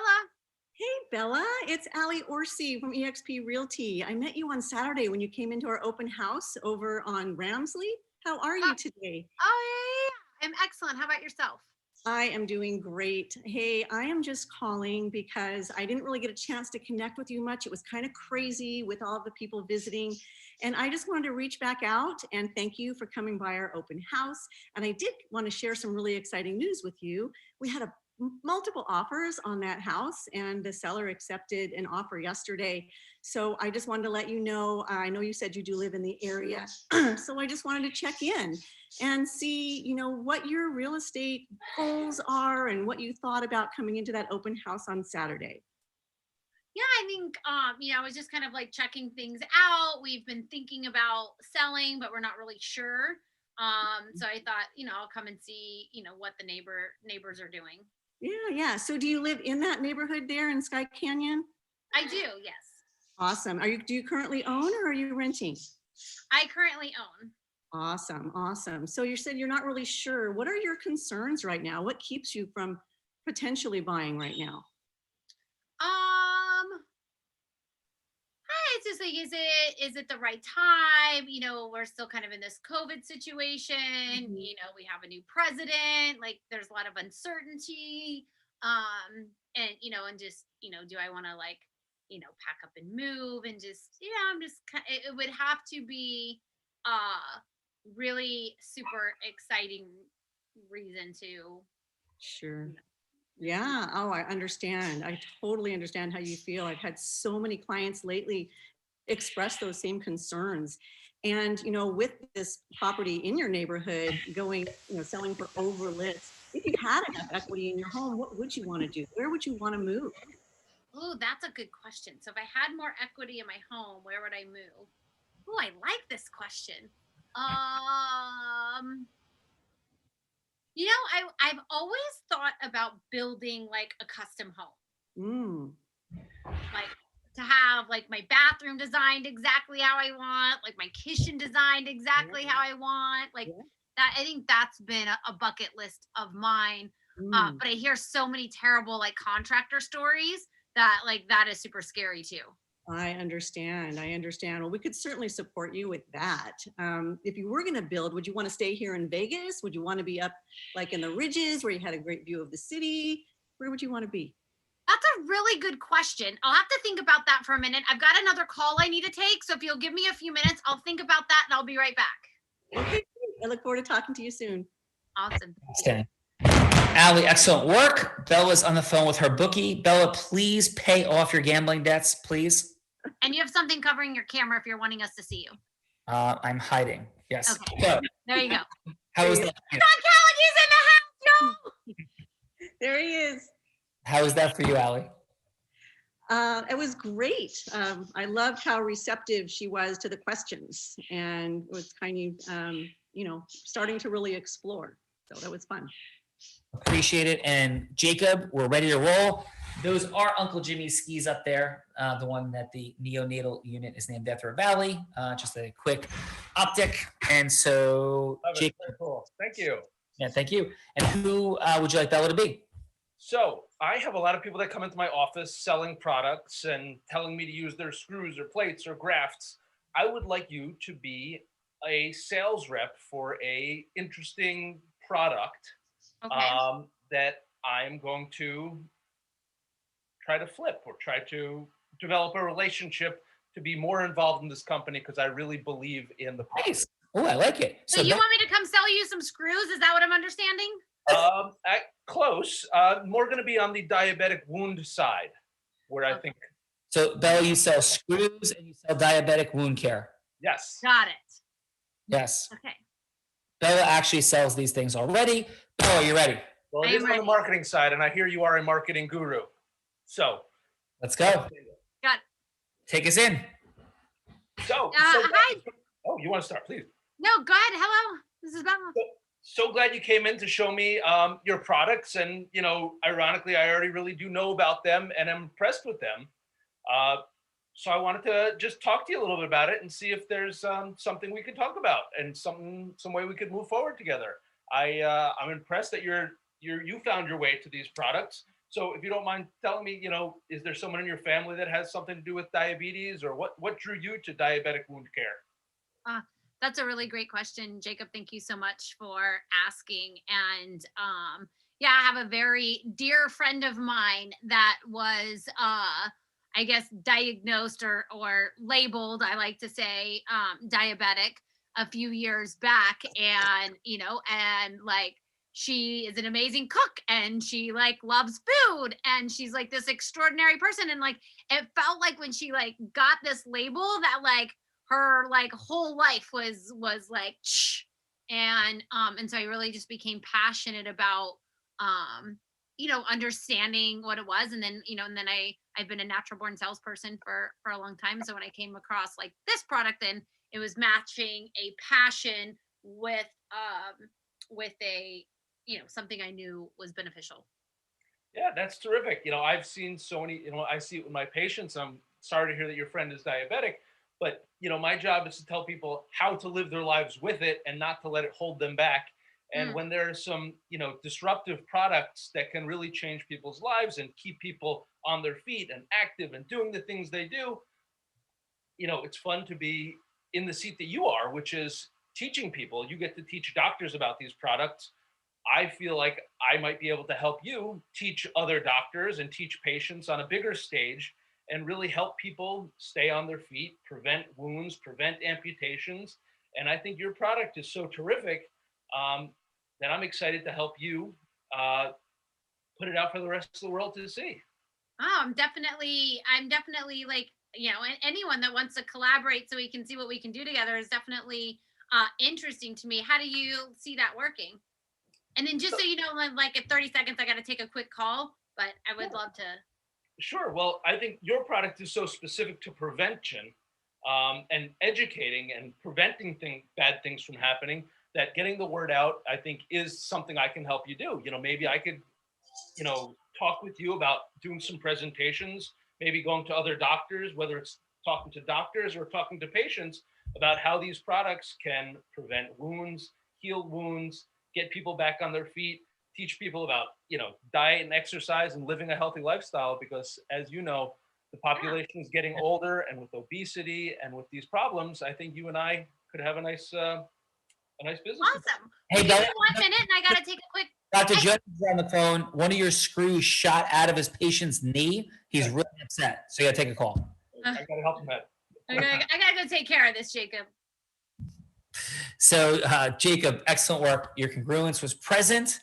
Speaker 16: Hey, Bella, it's Allie Orsi from eXp Realty. I met you on Saturday when you came into our open house over on Ramsley. How are you today?
Speaker 15: Oh, yeah. I'm excellent. How about yourself?
Speaker 16: I am doing great. Hey, I am just calling because I didn't really get a chance to connect with you much. It was kind of crazy with all of the people visiting. And I just wanted to reach back out and thank you for coming by our open house. And I did want to share some really exciting news with you. We had multiple offers on that house, and the seller accepted an offer yesterday. So I just wanted to let you know, I know you said you do live in the area. So I just wanted to check in and see, you know, what your real estate goals are and what you thought about coming into that open house on Saturday.
Speaker 15: Yeah, I think, you know, I was just kind of like checking things out. We've been thinking about selling, but we're not really sure. So I thought, you know, I'll come and see, you know, what the neighbors are doing.
Speaker 16: Yeah. So do you live in that neighborhood there in Sky Canyon?
Speaker 15: I do, yes.
Speaker 16: Awesome. Do you currently own or are you renting?
Speaker 15: I currently own.
Speaker 16: Awesome. So you said you're not really sure. What are your concerns right now? What keeps you from potentially buying right now?
Speaker 15: It's just like, is it the right time? You know, we're still kind of in this COVID situation. You know, we have a new president. Like, there's a lot of uncertainty. And you know, and just, you know, do I want to, like, you know, pack up and move and just, you know, I'm just kind of, it would have to be really super exciting reason to.
Speaker 16: Sure. Yeah. Oh, I understand. I totally understand how you feel. I've had so many clients lately express those same concerns. And, you know, with this property in your neighborhood going, you know, selling for over list, if you had enough equity in your home, what would you want to do? Where would you want to move?
Speaker 15: Oh, that's a good question. So if I had more equity in my home, where would I move? Oh, I like this question. You know, I've always thought about building like a custom home. Like to have like my bathroom designed exactly how I want, like my kitchen designed exactly how I want. Like that, I think that's been a bucket list of mine. But I hear so many terrible like contractor stories that like that is super scary too.
Speaker 16: I understand. I understand. Well, we could certainly support you with that. If you were going to build, would you want to stay here in Vegas? Would you want to be up like in the ridges where you had a great view of the city? Where would you want to be?
Speaker 15: That's a really good question. I'll have to think about that for a minute. I've got another call I need to take. So if you'll give me a few minutes, I'll think about that and I'll be right back.
Speaker 16: Okay. I look forward to talking to you soon.
Speaker 15: Awesome.
Speaker 21: Okay. Allie, excellent work. Bella's on the phone with her bookie. Bella, please pay off your gambling debts, please.
Speaker 15: And you have something covering your camera if you're wanting us to see you.
Speaker 21: I'm hiding. Yes.
Speaker 15: Okay.
Speaker 21: So,
Speaker 15: there you go.
Speaker 21: how was that?
Speaker 15: Don Callagy's in the house, y'all.
Speaker 16: There he is.
Speaker 21: How was that for you, Allie?
Speaker 16: It was great. I loved how receptive she was to the questions, and it was kind of, starting to really explore. So that was fun.
Speaker 21: Appreciate it. And Jacob, we're ready to roll. Those are Uncle Jimmy's skis up there. The one that the neonatal unit is named after a valley. Just a quick optic. And so,
Speaker 17: Jacob, cool. Thank you.
Speaker 21: Yeah, thank you. And who would you like Bella to be?
Speaker 17: So I have a lot of people that come into my office selling products and telling me to use their screws or plates or grafts. I would like you to be a sales rep for a interesting product that I'm going to try to flip or try to develop a relationship to be more involved in this company because I really believe in the product.
Speaker 21: Nice. Oh, I like it.
Speaker 15: So you want me to come sell you some screws? Is that what I'm understanding?
Speaker 17: Close. More going to be on the diabetic wound side, where I think.
Speaker 21: So Bella, you sell screws and you sell diabetic wound care.
Speaker 17: Yes.
Speaker 15: Got it.
Speaker 21: Yes.
Speaker 15: Okay.
Speaker 21: Bella actually sells these things already. Bella, are you ready?
Speaker 17: Well, it is on the marketing side, and I hear you are a marketing guru. So.
Speaker 21: Let's go.
Speaker 15: Got it.
Speaker 21: Take us in.
Speaker 17: So
Speaker 15: hi.
Speaker 17: Oh, you want to start, please?
Speaker 15: No, go ahead. Hello. This is Bella.
Speaker 17: So glad you came in to show me your products. And, ironically, I already really do know about them and I'm impressed with them. So I wanted to just talk to you a little bit about it and see if there's something we could talk about and some way we could move forward together. I'm impressed that you found your way to these products. So if you don't mind telling me, is there someone in your family that has something to do with diabetes, or what drew you to diabetic wound care?
Speaker 15: That's a really great question, Jacob. Thank you so much for asking. And I have a very dear friend of mine that was, I guess, diagnosed or labeled, I like to say, diabetic a few years back. And, she is an amazing cook and she loves food and she's this extraordinary person. And it felt like when she got this label that her whole life was shh. And so I really just became passionate about understanding what it was. And then I've been a natural born salesperson for a long time. So when I came across this product, then it was matching a passion with a something I knew was beneficial.
Speaker 17: Yeah, that's terrific. I've seen so many, I see it with my patients. I'm sorry to hear that your friend is diabetic, but my job is to tell people how to live their lives with it and not to let it hold them back. And when there are some, disruptive products that can really change people's lives and keep people on their feet and active and doing the things they do, it's fun to be in the seat that you are, which is teaching people. You get to teach doctors about these products. I feel like I might be able to help you teach other doctors and teach patients on a bigger stage and really help people stay on their feet, prevent wounds, prevent amputations. And I think your product is so terrific that I'm excited to help you put it out for the rest of the world to see.
Speaker 15: Oh, I'm definitely anyone that wants to collaborate so we can see what we can do together is definitely interesting to me. How do you see that working? And then just so you know, in 30 seconds, I got to take a quick call, but I would love to.
Speaker 17: Sure. Well, I think your product is so specific to prevention and educating and preventing bad things from happening that getting the word out, I think, is something I can help you do. Maybe I could, talk with you about doing some presentations maybe going to other doctors, whether it's talking to doctors or talking to patients about how these products can prevent wounds, heal wounds, get people back on their feet, teach people about, diet and exercise and living a healthy lifestyle, because as you know, the population is getting older, and with obesity and with these problems, I think you and I could have a nice business.
Speaker 15: Awesome.
Speaker 21: Hey,
Speaker 15: Give me 1 minute and I got to take a quick.
Speaker 21: Dr. Jones is on the phone. One of your screws shot out of his patient's knee. He's really upset. So you got to take a call.
Speaker 17: I got to help him out.
Speaker 15: I gotta go take care of this, Jacob.
Speaker 21: So, Jacob, excellent work. Your congruence was present.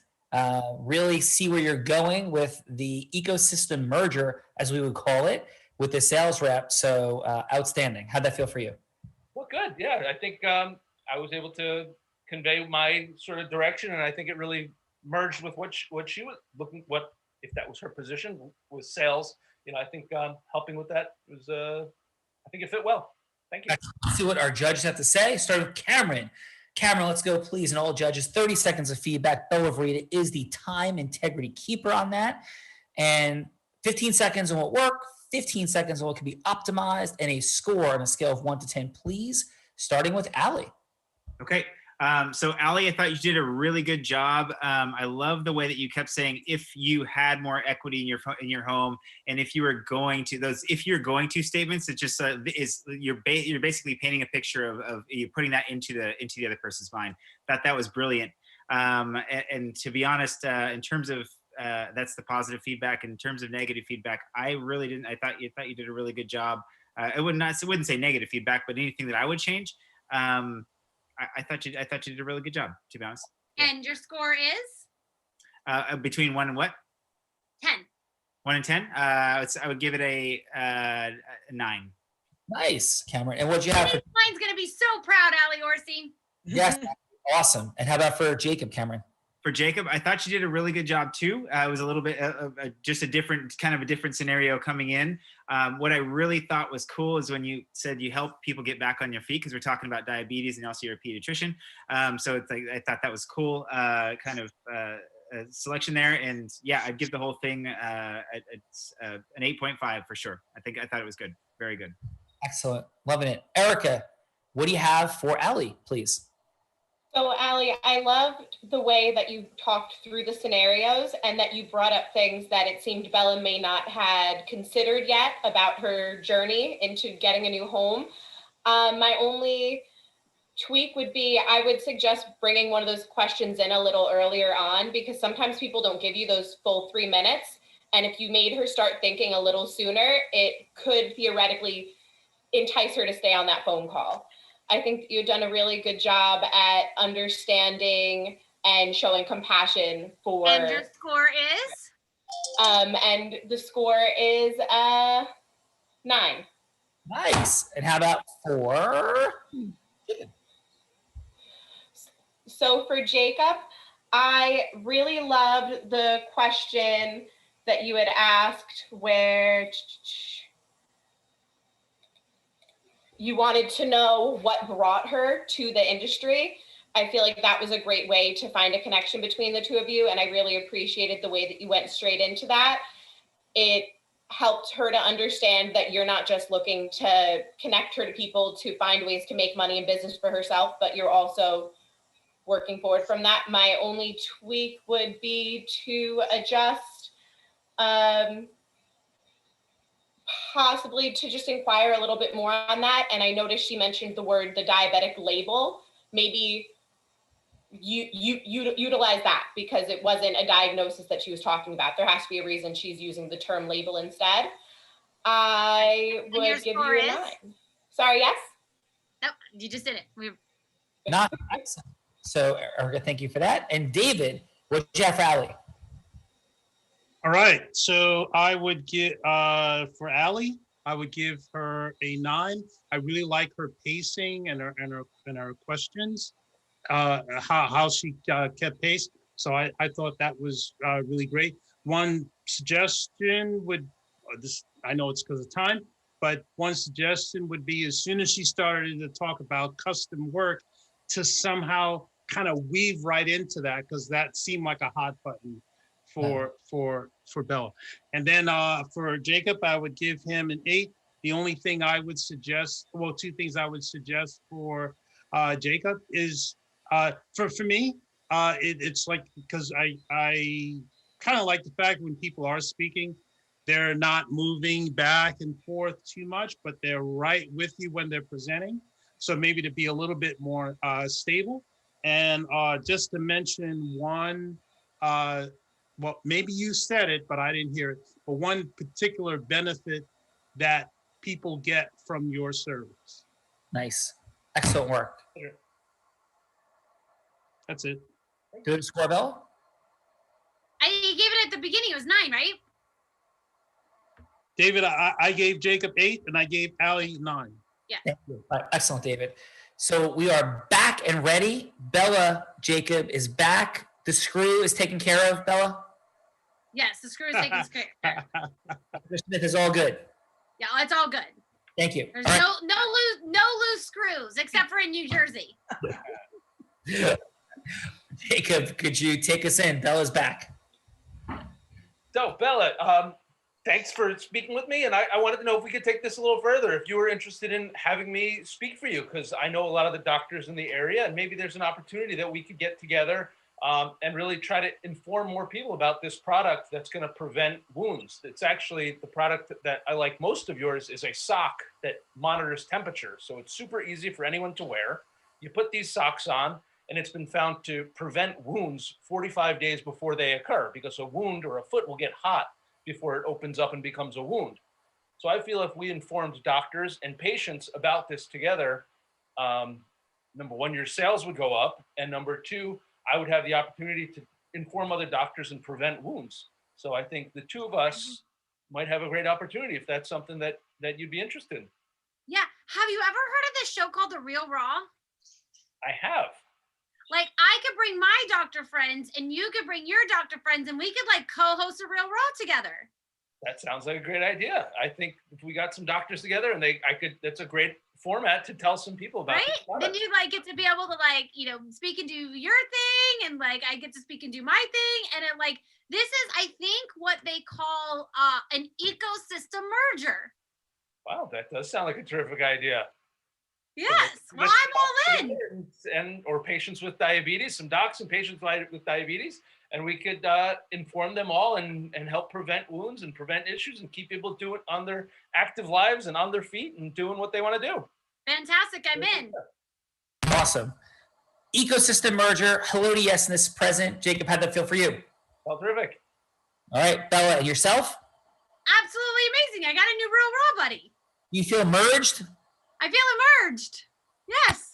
Speaker 21: Really see where you're going with the ecosystem merger, as we would call it, with the sales rep. So, outstanding. How'd that feel for you?
Speaker 17: Well, good. Yeah, I think I was able to convey my sort of direction, and I think it really merged with what she was looking. What if that was her position was sales? I think helping with that was. I think it fit well. Thank you.
Speaker 21: Let's see what our judges have to say. Start with Cameron. Cameron, let's go, please. And all judges, 30 seconds of feedback. Bella Verita is the time integrity keeper on that. And 15 seconds on what worked, 15 seconds on what can be optimized, and a score on a scale of 1 to 10, please. Starting with Allie.
Speaker 18: Okay. So Allie, I thought you did a really good job. I love the way that you kept saying, if you had more equity in your home, and if you were going to those, if you're going to statements, it just you're basically painting a picture of you putting that into the other person's mind. That was brilliant. And to be honest, in terms of that's the positive feedback. In terms of negative feedback, I really didn't. I thought you did a really good job. I wouldn't say negative feedback, but anything that I would change. I thought you did a really good job, to be honest.
Speaker 15: And your score is?
Speaker 18: Between 1 and what?
Speaker 15: 10.
Speaker 18: 1 and 10? I would give it a 9.
Speaker 21: Nice, Cameron. And what'd you have?
Speaker 15: Mine's going to be so proud, Allie Orsi.
Speaker 21: Yes, awesome. And how about for Jacob, Cameron?
Speaker 18: For Jacob, I thought you did a really good job too. It was a little bit just a different scenario coming in. What I really thought was cool is when you said you help people get back on your feet, because we're talking about diabetes and also you're a pediatrician. So it's like, I thought that was cool, selection there. And yeah, I'd give the whole thing an 8.5 for sure. I thought it was good. Very good.
Speaker 21: Excellent. Loving it. Erica, what do you have for Allie, please?
Speaker 19: So Allie, I loved the way that you talked through the scenarios and that you brought up things that it seemed Bella may not had considered yet about her journey into getting a new home. My only tweak would be, I would suggest bringing one of those questions in a little earlier on, because sometimes people don't give you those full 3 minutes. And if you made her start thinking a little sooner, it could theoretically entice her to stay on that phone call. I think you've done a really good job at understanding and showing compassion for.
Speaker 15: And your score is?
Speaker 19: And the score is 9.
Speaker 21: Nice. And how about for?
Speaker 19: So for Jacob, I really loved the question that you had asked where you wanted to know what brought her to the industry. I feel like that was a great way to find a connection between the two of you. And I really appreciated the way that you went straight into that. It helped her to understand that you're not just looking to connect her to people to find ways to make money in business for herself, but you're also working forward from that. My only tweak would be to adjust, possibly to just inquire a little bit more on that. And I noticed she mentioned the diabetic label. Maybe you utilize that, because it wasn't a diagnosis that she was talking about. There has to be a reason she's using the term label instead. I would give you a 9. Sorry, yes?
Speaker 15: Nope, you just did it.
Speaker 21: Not so, Erica, thank you for that. And David, what's Jeff Allie?
Speaker 20: All right, so I would give for Allie, I would give her a 9. I really like her pacing and her questions, how she kept pace. So I thought that was really great. One suggestion would, I know it's because of time, but one suggestion would be, as soon as she started to talk about custom work, to somehow kind of weave right into that, because that seemed like a hot button for Bella. And then for Jacob, I would give him an 8. The only thing I would suggest, well, 2 things I would suggest for Jacob is for me, it's like, because I kind of like the fact when people are speaking, they're not moving back and forth too much, but they're right with you when they're presenting. So maybe to be a little bit more stable. And just to mention one, well, maybe you said it, but I didn't hear it, but one particular benefit that people get from your service.
Speaker 21: Nice. Excellent work.
Speaker 20: That's it.
Speaker 21: Good score, Bella?
Speaker 15: I gave it at the beginning. It was 9, right?
Speaker 20: David, I gave Jacob 8 and I gave Allie 9.
Speaker 15: Yeah.
Speaker 21: Thank you. All right, excellent, David. So we are back and ready. Bella, Jacob is back. The screw is taken care of, Bella?
Speaker 15: Yes, the screw is taken care of.
Speaker 21: Mr. Smith is all good.
Speaker 15: Yeah, it's all good.
Speaker 21: Thank you.
Speaker 15: There's
Speaker 21: All
Speaker 15: no loose screws except for in New Jersey.
Speaker 21: right. Jacob, could you take us in? Bella's back.
Speaker 17: So, Bella, thanks for speaking with me. And I wanted to know if we could take this a little further, if you were interested in having me speak for you, because I know a lot of the doctors in the area, and maybe there's an opportunity that we could get together and really try to inform more people about this product that's going to prevent wounds. It's actually the product that I like most of yours is a sock that monitors temperature. So it's super easy for anyone to wear. You put these socks on, and it's been found to prevent wounds 45 days before they occur, because a wound or a foot will get hot before it opens up and becomes a wound. So I feel if we informed doctors and patients about this together, number one, your sales would go up, and number two, I would have the opportunity to inform other doctors and prevent wounds. So I think the two of us might have a great opportunity if that's something that you'd be interested in.
Speaker 15: Yeah. Have you ever heard of this show called The Real Raw?
Speaker 17: I have.
Speaker 15: Like, I could bring my doctor friends and you could bring your doctor friends and we could like co-host A Real Raw together.
Speaker 17: That sounds like a great idea. I think if we got some doctors together and that's a great format to tell some people about.
Speaker 15: Right? Then you like get to be able to like, speak and do your thing, and like I get to speak and do my thing. And it like, this is, I think, what they call an ecosystem merger.
Speaker 17: Wow, that does sound like a terrific idea.
Speaker 15: Yes, well, I'm all in.
Speaker 17: Or patients with diabetes, some docs and patients with diabetes, and we could inform them all and help prevent wounds and prevent issues and keep people doing on their active lives and on their feet and doing what they want to do.
Speaker 15: Fantastic, I'm in.
Speaker 21: Awesome. Ecosystem merger. Hello to yes in this present. Jacob, how'd that feel for you?
Speaker 17: Well, terrific.
Speaker 21: All right, Bella, and yourself?
Speaker 15: Absolutely amazing. I got a new Real Raw buddy.
Speaker 21: You feel merged?
Speaker 15: I feel emerged. Yes.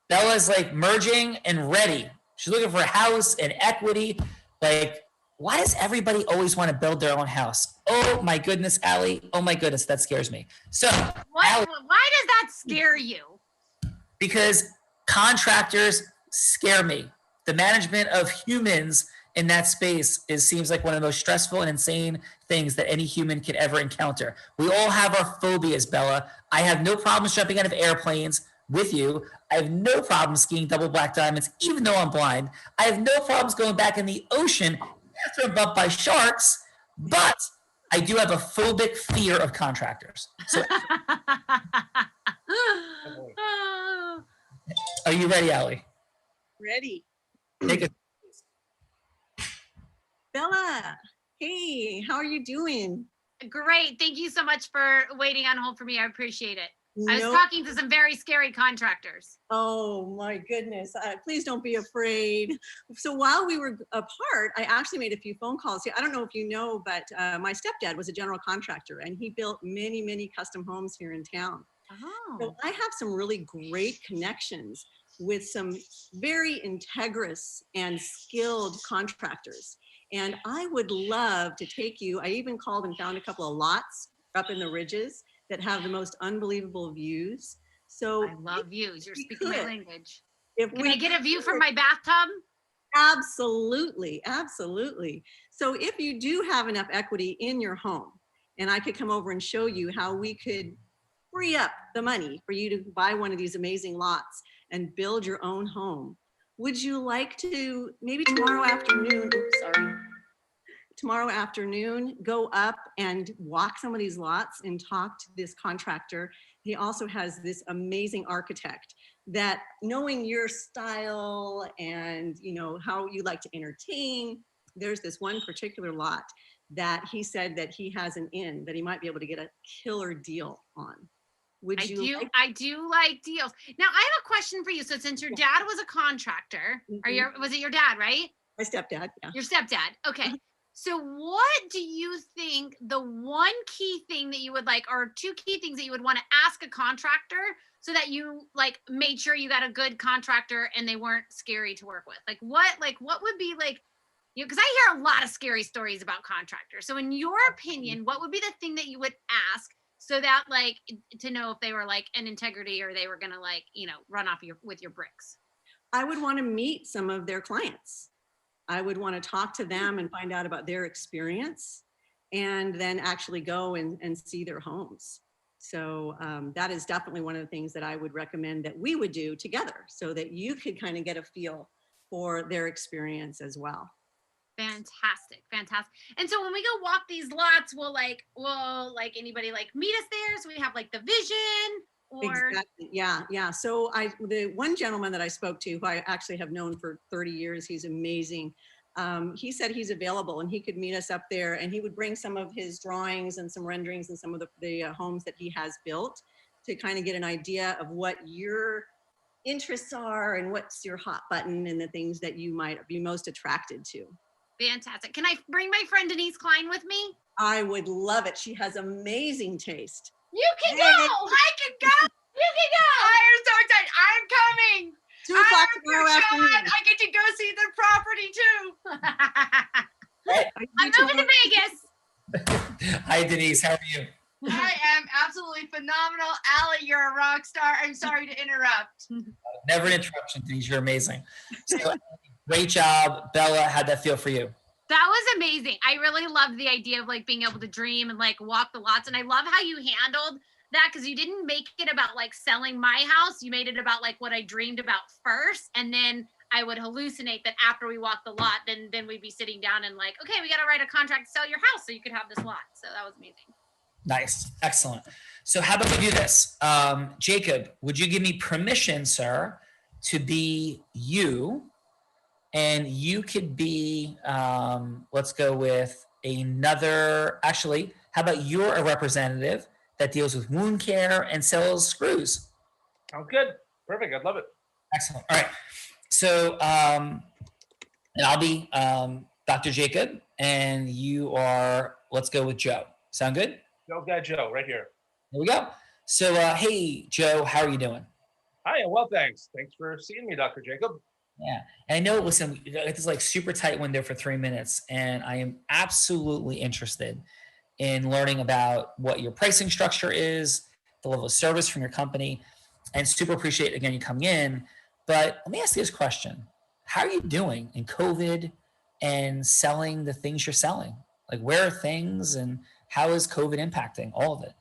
Speaker 21: Bella's like merging and ready. She's looking for a house and equity. Like, why does everybody always want to build their own house? Oh my goodness, Allie. Oh my goodness, that scares me. So
Speaker 15: why does that scare you?
Speaker 21: Because contractors scare me. The management of humans in that space seems like one of the most stressful and insane things that any human could ever encounter. We all have our phobias, Bella. I have no problems jumping out of airplanes with you. I have no problem skiing double black diamonds, even though I'm blind. I have no problems going back in the ocean after I'm bumped by sharks, but I do have a phobic fear of contractors. So, are you ready, Allie?
Speaker 16: Ready.
Speaker 21: Take it.
Speaker 16: Bella, hey, how are you doing?
Speaker 15: Great. Thank you so much for waiting on hold for me. I appreciate it. I was
Speaker 16: Nope.
Speaker 15: talking to some very scary contractors.
Speaker 16: Oh my goodness. Please don't be afraid. So while we were apart, I actually made a few phone calls. I don't know if you know, but my stepdad was a general contractor and he built many, many custom homes here in town.
Speaker 15: Oh.
Speaker 16: So I have some really great connections with some very integrous and skilled contractors. And I would love to take you. I even called and found a couple of lots up in the ridges that have the most unbelievable views. So
Speaker 15: I love views. You're speaking my language.
Speaker 16: Can
Speaker 15: I get a view from my bathtub?
Speaker 16: Absolutely, absolutely. So if you do have enough equity in your home, and I could come over and show you how we could free up the money for you to buy one of these amazing lots and build your own home. Would you like to, maybe tomorrow afternoon, oops, sorry. tomorrow afternoon, go up and walk some of these lots and talk to this contractor. He also has this amazing architect that, knowing your style and how you like to entertain, there's this one particular lot that he said that he has an inn that he might be able to get a killer deal on.
Speaker 15: I do like deals. Now I have a question for you. So since your dad was a contractor, was it your dad, right?
Speaker 16: My stepdad, yeah.
Speaker 15: Your stepdad. Okay. So what do you think the one key thing that you would like, or two key things that you would want to ask a contractor so that you made sure you got a good contractor and they weren't scary to work with? What would be because I hear a lot of scary stories about contractors. So in your opinion, what would be the thing that you would ask so that to know if they were an integrity or they were going to run off with your bricks?
Speaker 16: I would want to meet some of their clients. I would want to talk to them and find out about their experience, and then actually go and see their homes. So that is definitely one of the things that I would recommend that we would do together, so that you could kind of get a feel for their experience as well.
Speaker 15: Fantastic. And so when we go walk these lots, will anybody meet us there? So we have the vision. Or...
Speaker 16: Exactly. Yeah. So the one gentleman that I spoke to, who I actually have known for 30 years, he's amazing. He said he's available and he could meet us up there, and he would bring some of his drawings and some renderings and some of the homes that he has built to kind of get an idea of what your interests are and what's your hot button and the things that you might be most attracted to.
Speaker 15: Fantastic. Can I bring my friend Denise Klein with me?
Speaker 16: I would love it. She has amazing taste.
Speaker 15: You can go. I can go. You can go. I am so excited. I'm coming.
Speaker 16: 2 o'clock tomorrow afternoon.
Speaker 15: I get to go see the property too. I'm moving to Vegas.
Speaker 21: Hi, Denise. How are you?
Speaker 15: I am absolutely phenomenal. Allie, you're a rock star. I'm sorry to interrupt.
Speaker 21: Never an interruption, Denise. You're amazing. So, great job. Bella, how'd that feel for you?
Speaker 15: That was amazing. I really loved the idea of being able to dream and walk the lots. And I love how you handled that, because you didn't make it about selling my house. You made it about what I dreamed about first. And then I would hallucinate that after we walk the lot, then we'd be sitting down and okay, we got to write a contract to sell your house so you could have this lot. So that was amazing.
Speaker 21: Nice. Excellent. So how about we do this? Jacob, would you give me permission, sir, to be you? And you could be, let's go with another, actually, how about you're a representative that deals with wound care and sells screws?
Speaker 17: Sounds good. Perfect. I'd love it.
Speaker 21: Excellent. All right. So, and I'll be Dr. Jacob, and you are, let's go with Joe. Sound good?
Speaker 17: Go guy Joe, right here.
Speaker 21: There we go. So, hey, Joe, how are you doing?
Speaker 17: Hi, well, thanks. Thanks for seeing me, Dr. Jacob.
Speaker 21: Yeah. And I know, listen, it's super tight window for 3 minutes, and I am absolutely interested in learning about what your pricing structure is, the level of service from your company, and super appreciate, again, you coming in. But let me ask you this question. How are you doing in COVID and selling the things you're selling? Where are things, and how is COVID impacting all of it?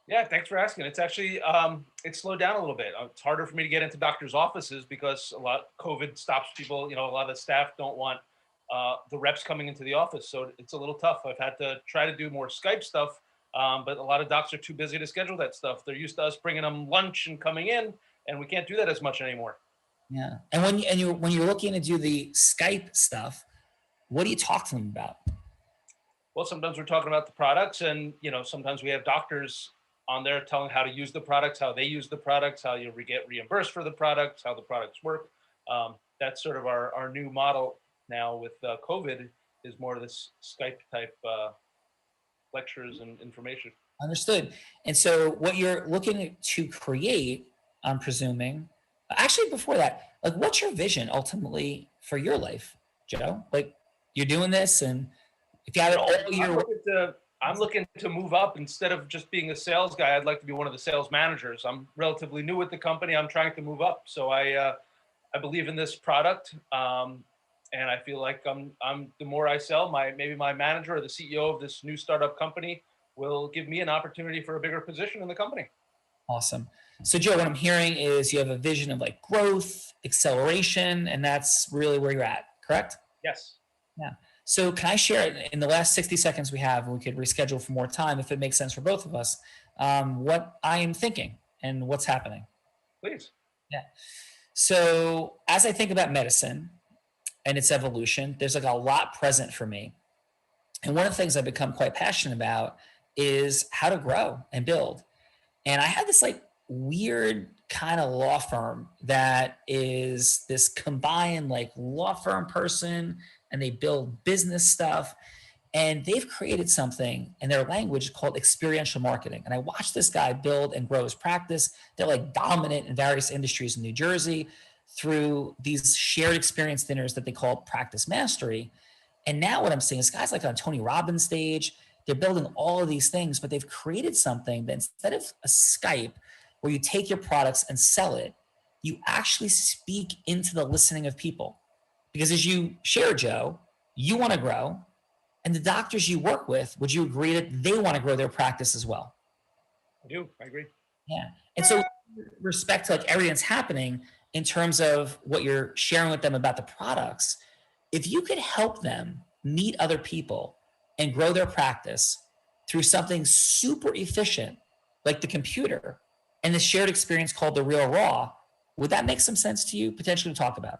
Speaker 17: Yeah, thanks for asking. It's actually, it's slowed down a little bit. It's harder for me to get into doctors' offices because COVID stops people. A lot of the staff don't want the reps coming into the office. So it's a little tough. I've had to try to do more Skype stuff, but a lot of docs are too busy to schedule that stuff. They're used to us bringing them lunch and coming in, and we can't do that as much anymore.
Speaker 21: Yeah. And when you're looking to do the Skype stuff, what do you talk to them about?
Speaker 17: Well, sometimes we're talking about the products, and sometimes we have doctors on there telling how to use the products, how they use the products, how you get reimbursed for the products, how the products work. That's sort of our new model now with COVID, is more of this Skype type lectures and information.
Speaker 21: Understood. And so what you're looking to create, I'm presuming, actually before that, what's your vision ultimately for your life, Joe? You're doing this, and if you have it all year.
Speaker 17: I'm looking to move up. Instead of just being a sales guy, I'd like to be one of the sales managers. I'm relatively new with the company. I'm trying to move up. So I believe in this product. And I feel like I'm the more I sell, maybe my manager or the CEO of this new startup company will give me an opportunity for a bigger position in the company.
Speaker 21: Awesome. So Joe, what I'm hearing is you have a vision of growth, acceleration, and that's really where you're at, correct?
Speaker 17: Yes.
Speaker 21: Yeah. So can I share in the last 60 seconds we have, we could reschedule for more time if it makes sense for both of us, what I am thinking and what's happening.
Speaker 17: Please.
Speaker 21: Yeah. So as I think about medicine and its evolution, there's like a lot present for me. And one of the things I've become quite passionate about is how to grow and build. And I had this like weird kind of law firm that is this combined like law firm person, and they build business stuff. And they've created something in their language called experiential marketing. And I watched this guy build and grow his practice. They're like dominant in various industries in New Jersey through these shared experience dinners that they call practice mastery. And now what I'm seeing is guys like on Tony Robbins stage, they're building all of these things, but they've created something that instead of a Skype where you take your products and sell it, you actually speak into the listening of people. Because as you share, Joe, you want to grow, and the doctors you work with, would you agree that they want to grow their practice as well?
Speaker 17: I do. I agree.
Speaker 21: Yeah. And so respect to like everything that's happening in terms of what you're sharing with them about the products, if you could help them meet other people and grow their practice through something super efficient, like the computer and the shared experience called the Real Raw, would that make some sense to you potentially to talk about?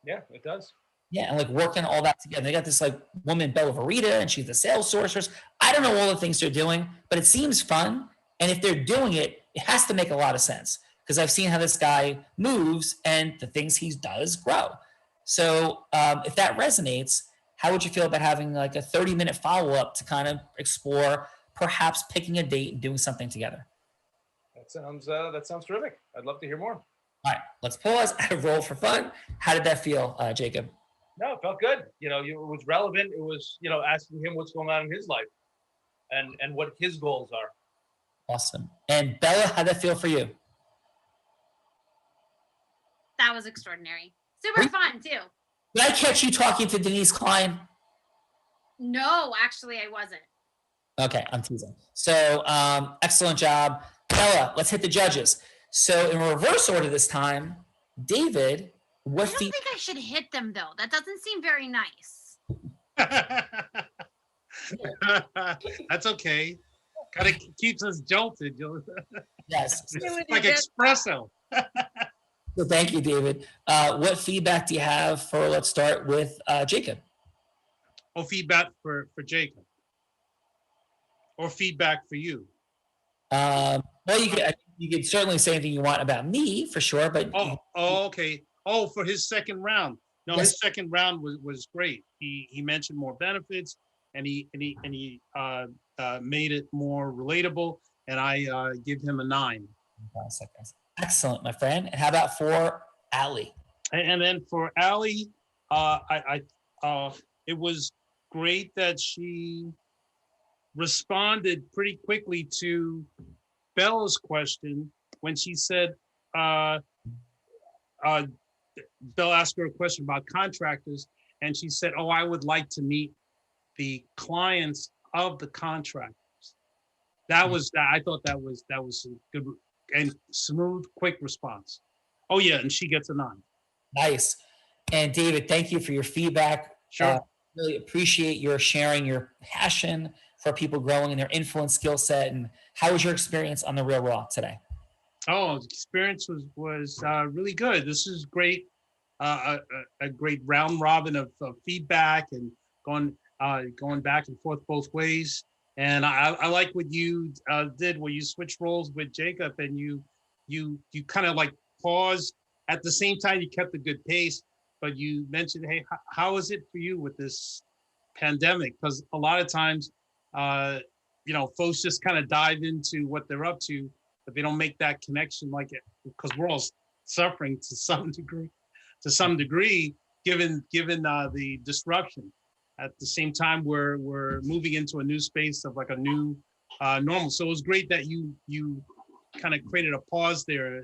Speaker 17: Yeah, it does.
Speaker 21: Yeah, and like working all that together. They got this like woman, Bella Verita, and she's the sales sorceress. I don't know all the things they're doing, but it seems fun. And if they're doing it, it has to make a lot of sense because I've seen how this guy moves and the things he does grow. So if that resonates, how would you feel about having like a 30-minute follow-up to kind of explore perhaps picking a date and doing something together?
Speaker 17: That sounds terrific. I'd love to hear more.
Speaker 21: All right, let's pause. Roll for fun. How did that feel, Jacob?
Speaker 17: No, it felt good. It was relevant. It was, asking him what's going on in his life and what his goals are.
Speaker 21: Awesome. And Bella, how'd that feel for you?
Speaker 15: That was extraordinary. Super fun too.
Speaker 21: Did I catch you talking to Denise Klein?
Speaker 15: No, actually I wasn't.
Speaker 21: Okay, I'm teasing. So excellent job. Bella, let's hit the judges. So in reverse order this time, David,
Speaker 15: I don't think I should hit them though. That doesn't seem very nice.
Speaker 20: That's okay. Kind of keeps us jolted.
Speaker 21: Yes.
Speaker 20: It's like espresso.
Speaker 21: So thank you, David. What feedback do you have for, let's start with Jacob.
Speaker 20: Or feedback for Jacob. Or feedback for you.
Speaker 21: Well, you could certainly say anything you want about me for sure, but
Speaker 20: okay. Oh, for his second round. No,
Speaker 21: Yes.
Speaker 20: his second round was great. He mentioned more benefits, and he made it more relatable, and I give him a 9.
Speaker 21: Excellent, my friend. And how about for Allie?
Speaker 20: And then for Allie, it was great that she responded pretty quickly to Bella's question when she said, Bella asked her a question about contractors, and she said, "Oh, I would like to meet the clients of the contractors." That was that. I thought that was a good and smooth, quick response. Oh yeah, and she gets a 9.
Speaker 21: Nice. And David, thank you for your feedback.
Speaker 20: Sure.
Speaker 21: Really appreciate your sharing your passion for people growing in their influence skill set. And how was your experience on the Real Raw today?
Speaker 20: Oh, the experience was really good. This is great, a great round robin of feedback and going back and forth both ways. And I like what you did, where you switched roles with Jacob, and you kind of like paused at the same time. You kept a good pace, but you mentioned, hey, how is it for you with this pandemic? Because a lot of times, folks just kind of dive into what they're up to, but they don't make that connection like it, because we're all suffering to some degree, given the disruption. At the same time, we're moving into a new space of like a new normal. So it was great that you kind of created a pause there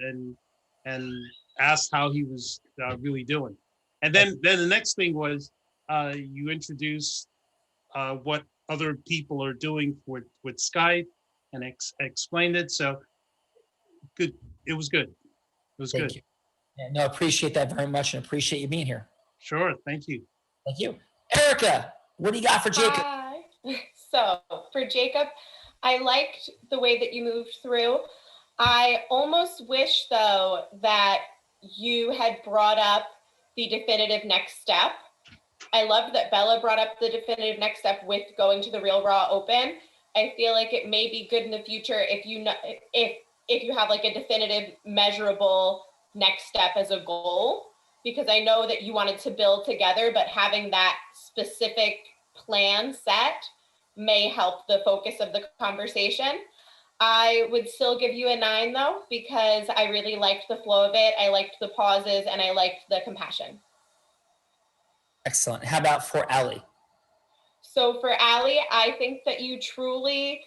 Speaker 20: and asked how he was really doing. And then the next thing was you introduced what other people are doing with Skype and explained it. So good. It was good. It was
Speaker 21: Thank
Speaker 20: good.
Speaker 21: you. Yeah, no, appreciate that very much and appreciate you being here.
Speaker 20: Sure. Thank you.
Speaker 21: Thank you. Erica, what do you got for Jacob?
Speaker 19: Hi. So for Jacob, I liked the way that you moved through. I almost wish, though, that you had brought up the definitive next step. I loved that Bella brought up the definitive next step with going to the Real Raw Open. I feel like it may be good in the future if you know, if you have like a definitive, measurable next step as a goal, because I know that you wanted to build together, but having that specific plan set may help the focus of the conversation. I would still give you a 9 though, because I really liked the flow of it. I liked the pauses and I liked the compassion.
Speaker 21: Excellent. How about for Allie?
Speaker 19: So for Allie, I think that you truly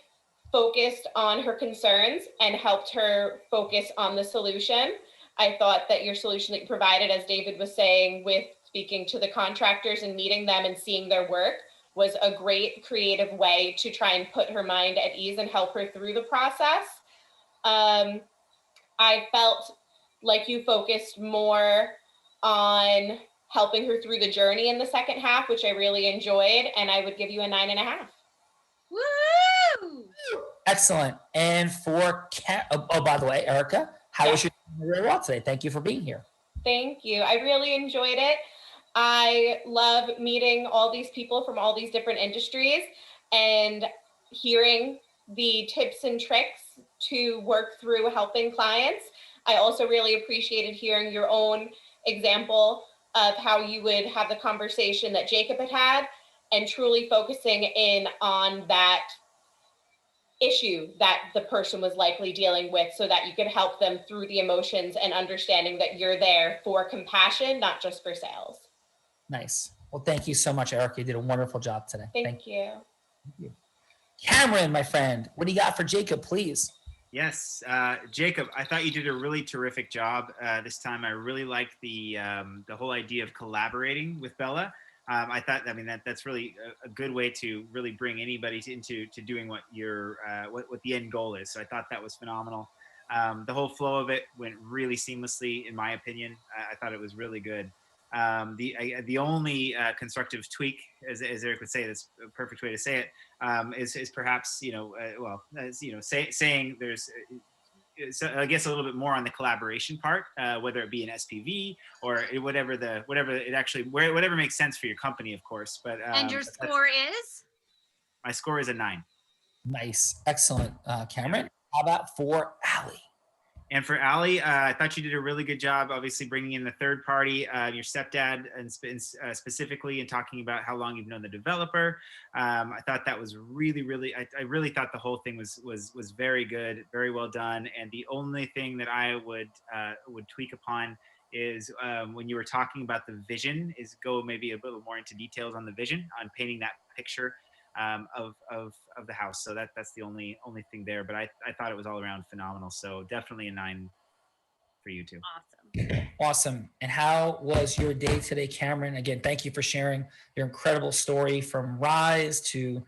Speaker 19: focused on her concerns and helped her focus on the solution. I thought that your solution that you provided, as David was saying, with speaking to the contractors and meeting them and seeing their work, was a great creative way to try and put her mind at ease and help her through the process. I felt like you focused more on helping her through the journey in the second half, which I really enjoyed, and I would give you a 9.5.
Speaker 15: Woo!
Speaker 21: Excellent. And for by the way, Erica, how was your Real Raw today? Thank you for being here.
Speaker 19: Thank you. I really enjoyed it. I love meeting all these people from all these different industries and hearing the tips and tricks to work through helping clients. I also really appreciated hearing your own example of how you would have the conversation that Jacob had and truly focusing in on that issue that the person was likely dealing with so that you could help them through the emotions and understanding that you're there for compassion, not just for sales.
Speaker 21: Nice. Well, thank you so much, Erica. You did a wonderful job today.
Speaker 19: Thank you.
Speaker 21: Thank you. Cameron, my friend, what do you got for Jacob, please?
Speaker 18: Yes, Jacob, I thought you did a really terrific job this time. I really liked the whole idea of collaborating with Bella. I thought, that's really a good way to really bring anybody into doing what what the end goal is. So I thought that was phenomenal. The whole flow of it went really seamlessly, in my opinion. I thought it was really good. The only constructive tweak, as Eric would say, that's a perfect way to say it, is perhaps saying there's. So I guess a little bit more on the collaboration part, whether it be an SPV or whatever makes sense for your company, of course. But
Speaker 15: and your score is?
Speaker 18: My score is a 9.
Speaker 21: Nice, excellent, Cameron. How about for Allie?
Speaker 18: And for Allie, I thought you did a really good job, obviously bringing in the third party, your stepdad, and specifically, and talking about how long you've known the developer. I thought that was really, I really thought the whole thing was very good, very well done. And the only thing that I would tweak upon is when you were talking about the vision, is go maybe a little more into details on the vision, on painting that picture of the house. So that's the only thing there, but I thought it was all around phenomenal. So definitely a 9 for you too.
Speaker 21: Awesome. And how was your day today, Cameron? Again, thank you for sharing your incredible story from Rise to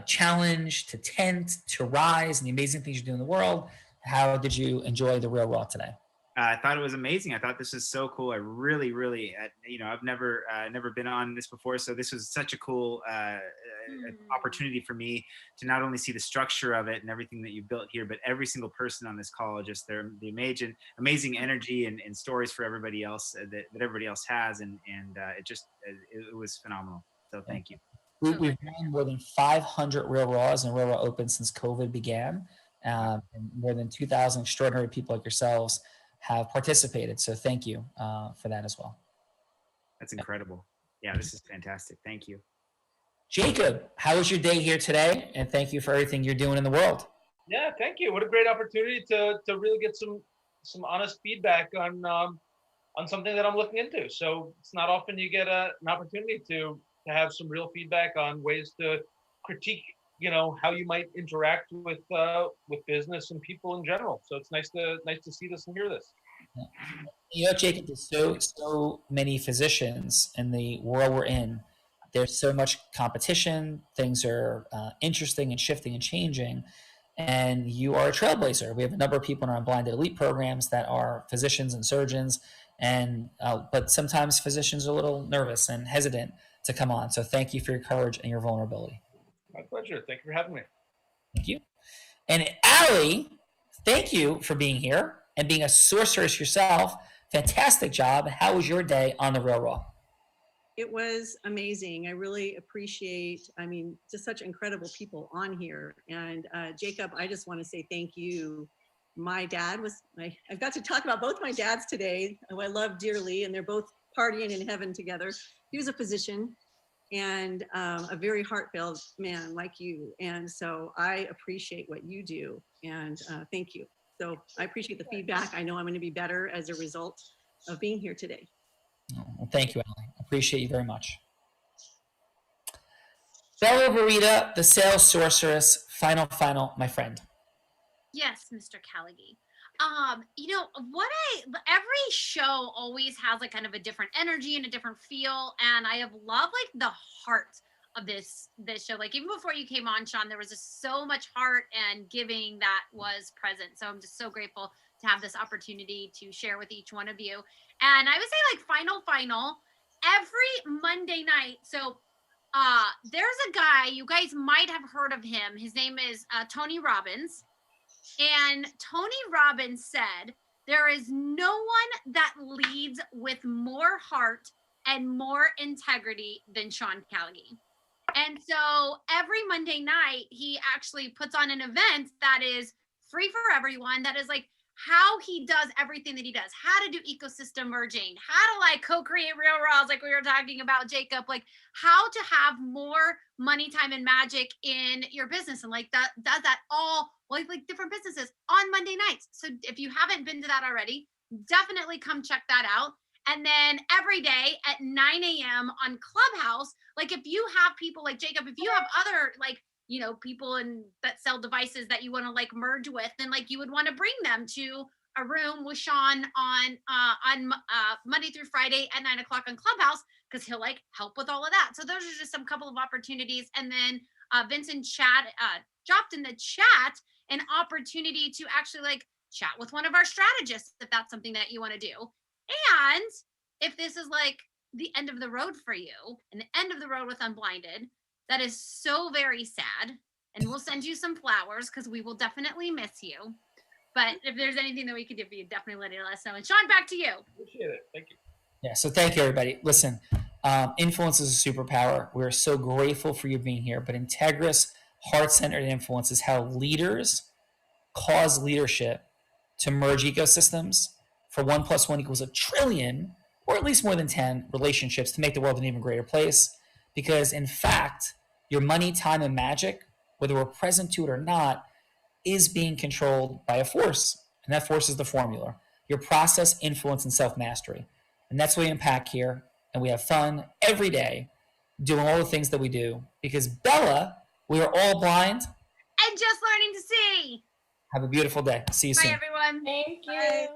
Speaker 21: Challenge to Tent to Rise and the amazing things you do in the world. How did you enjoy the Real Raw today?
Speaker 18: I thought it was amazing. I thought this was so cool. I really, I've never been on this before. So this was such a cool opportunity for me to not only see the structure of it and everything that you built here, but every single person on this call, just the amazing energy and stories for everybody else that everybody else has. And it was phenomenal. So thank you.
Speaker 21: We've done more than 500 Real Raws and Real Raw Open since COVID began. And more than 2,000 extraordinary people like yourselves have participated. So thank you for that as well.
Speaker 18: That's incredible. Yeah, this is fantastic. Thank you.
Speaker 21: Jacob, how was your day here today? And thank you for everything you're doing in the world.
Speaker 17: Yeah, thank you. What a great opportunity to really get some honest feedback on something that I'm looking into. So it's not often you get an opportunity to have some real feedback on ways to critique, how you might interact with business and people in general. So it's nice to see this and hear this.
Speaker 21: Jacob, there's so many physicians in the world we're in. There's so much competition. Things are interesting and shifting and changing. And you are a trailblazer. We have a number of people in our Unblinded Elite programs that are physicians and surgeons. And but sometimes physicians are a little nervous and hesitant to come on. So thank you for your courage and your vulnerability.
Speaker 17: My pleasure. Thank you for having me.
Speaker 21: Thank you. And Allie, thank you for being here and being a sorceress yourself. Fantastic job. How was your day on the Real Raw?
Speaker 16: It was amazing. I really appreciate, just such incredible people on here. And Jacob, I just want to say thank you. My dad I've got to talk about both my dads today, who I love dearly, and they're both partying in heaven together. He was a physician and a very heartfelt man like you. And so I appreciate what you do, and thank you. So I appreciate the feedback. I know I'm going to be better as a result of being here today.
Speaker 21: Well, thank you, Allie. Appreciate you very much. Bella Verita, the sales sorceress, final, my friend.
Speaker 15: Yes, Mr. Callaghan. Every show always has like kind of a different energy and a different feel, and I have loved like the heart of this show. Like even before you came on, Sean, there was just so much heart and giving that was present. So I'm just so grateful to have this opportunity to share with each one of you. And I would say like final every Monday night. So there's a guy, you guys might have heard of him. His name is Tony Robbins. And Tony Robbins said, there is no one that leads with more heart and more integrity than Sean Callaghan. And so every Monday night, he actually puts on an event that is free for everyone. That is like how he does everything that he does, how to do ecosystem merging, how to like co-create real raws, like we were talking about, Jacob, like how to have more money, time, and magic in your business. And like that does that all like different businesses on Monday nights. So if you haven't been to that already, definitely come check that out. And then every day at 9 a.m. on Clubhouse, like if you have people like Jacob, if you have other like, people that sell devices that you want to like merge with, then like you would want to bring them to a room with Sean on Monday through Friday at 9 o'clock on Clubhouse, because he'll like help with all of that. So those are just some couple of opportunities. And then Vincent dropped in the chat an opportunity to actually like chat with one of our strategists if that's something that you want to do. And if this is like the end of the road for you and the end of the road with Unblinded, that is so very sad. And we'll send you some flowers because we will definitely miss you. But if there's anything that we could do for you, definitely let us know. And Sean, back to you.
Speaker 17: Appreciate it. Thank you.
Speaker 21: Yeah, so thank you, everybody. Listen, influence is a superpower. We're so grateful for you being here. But integrous, heart-centered influence is how leaders cause leadership to merge ecosystems for 1 + 1 = 1 trillion, or at least more than 10 relationships to make the world an even greater place. Because in fact, your money, time, and magic, whether we're present to it or not, is being controlled by a force. And that force is the formula: your process, influence, and self-mastery. And that's what we unpack here. And we have fun every day doing all the things that we do. Because Bella, we are all blind.
Speaker 15: And just learning to see.
Speaker 21: Have a beautiful day. See you soon.
Speaker 15: Bye, everyone.
Speaker 19: Thank you.
Speaker 15: Bye.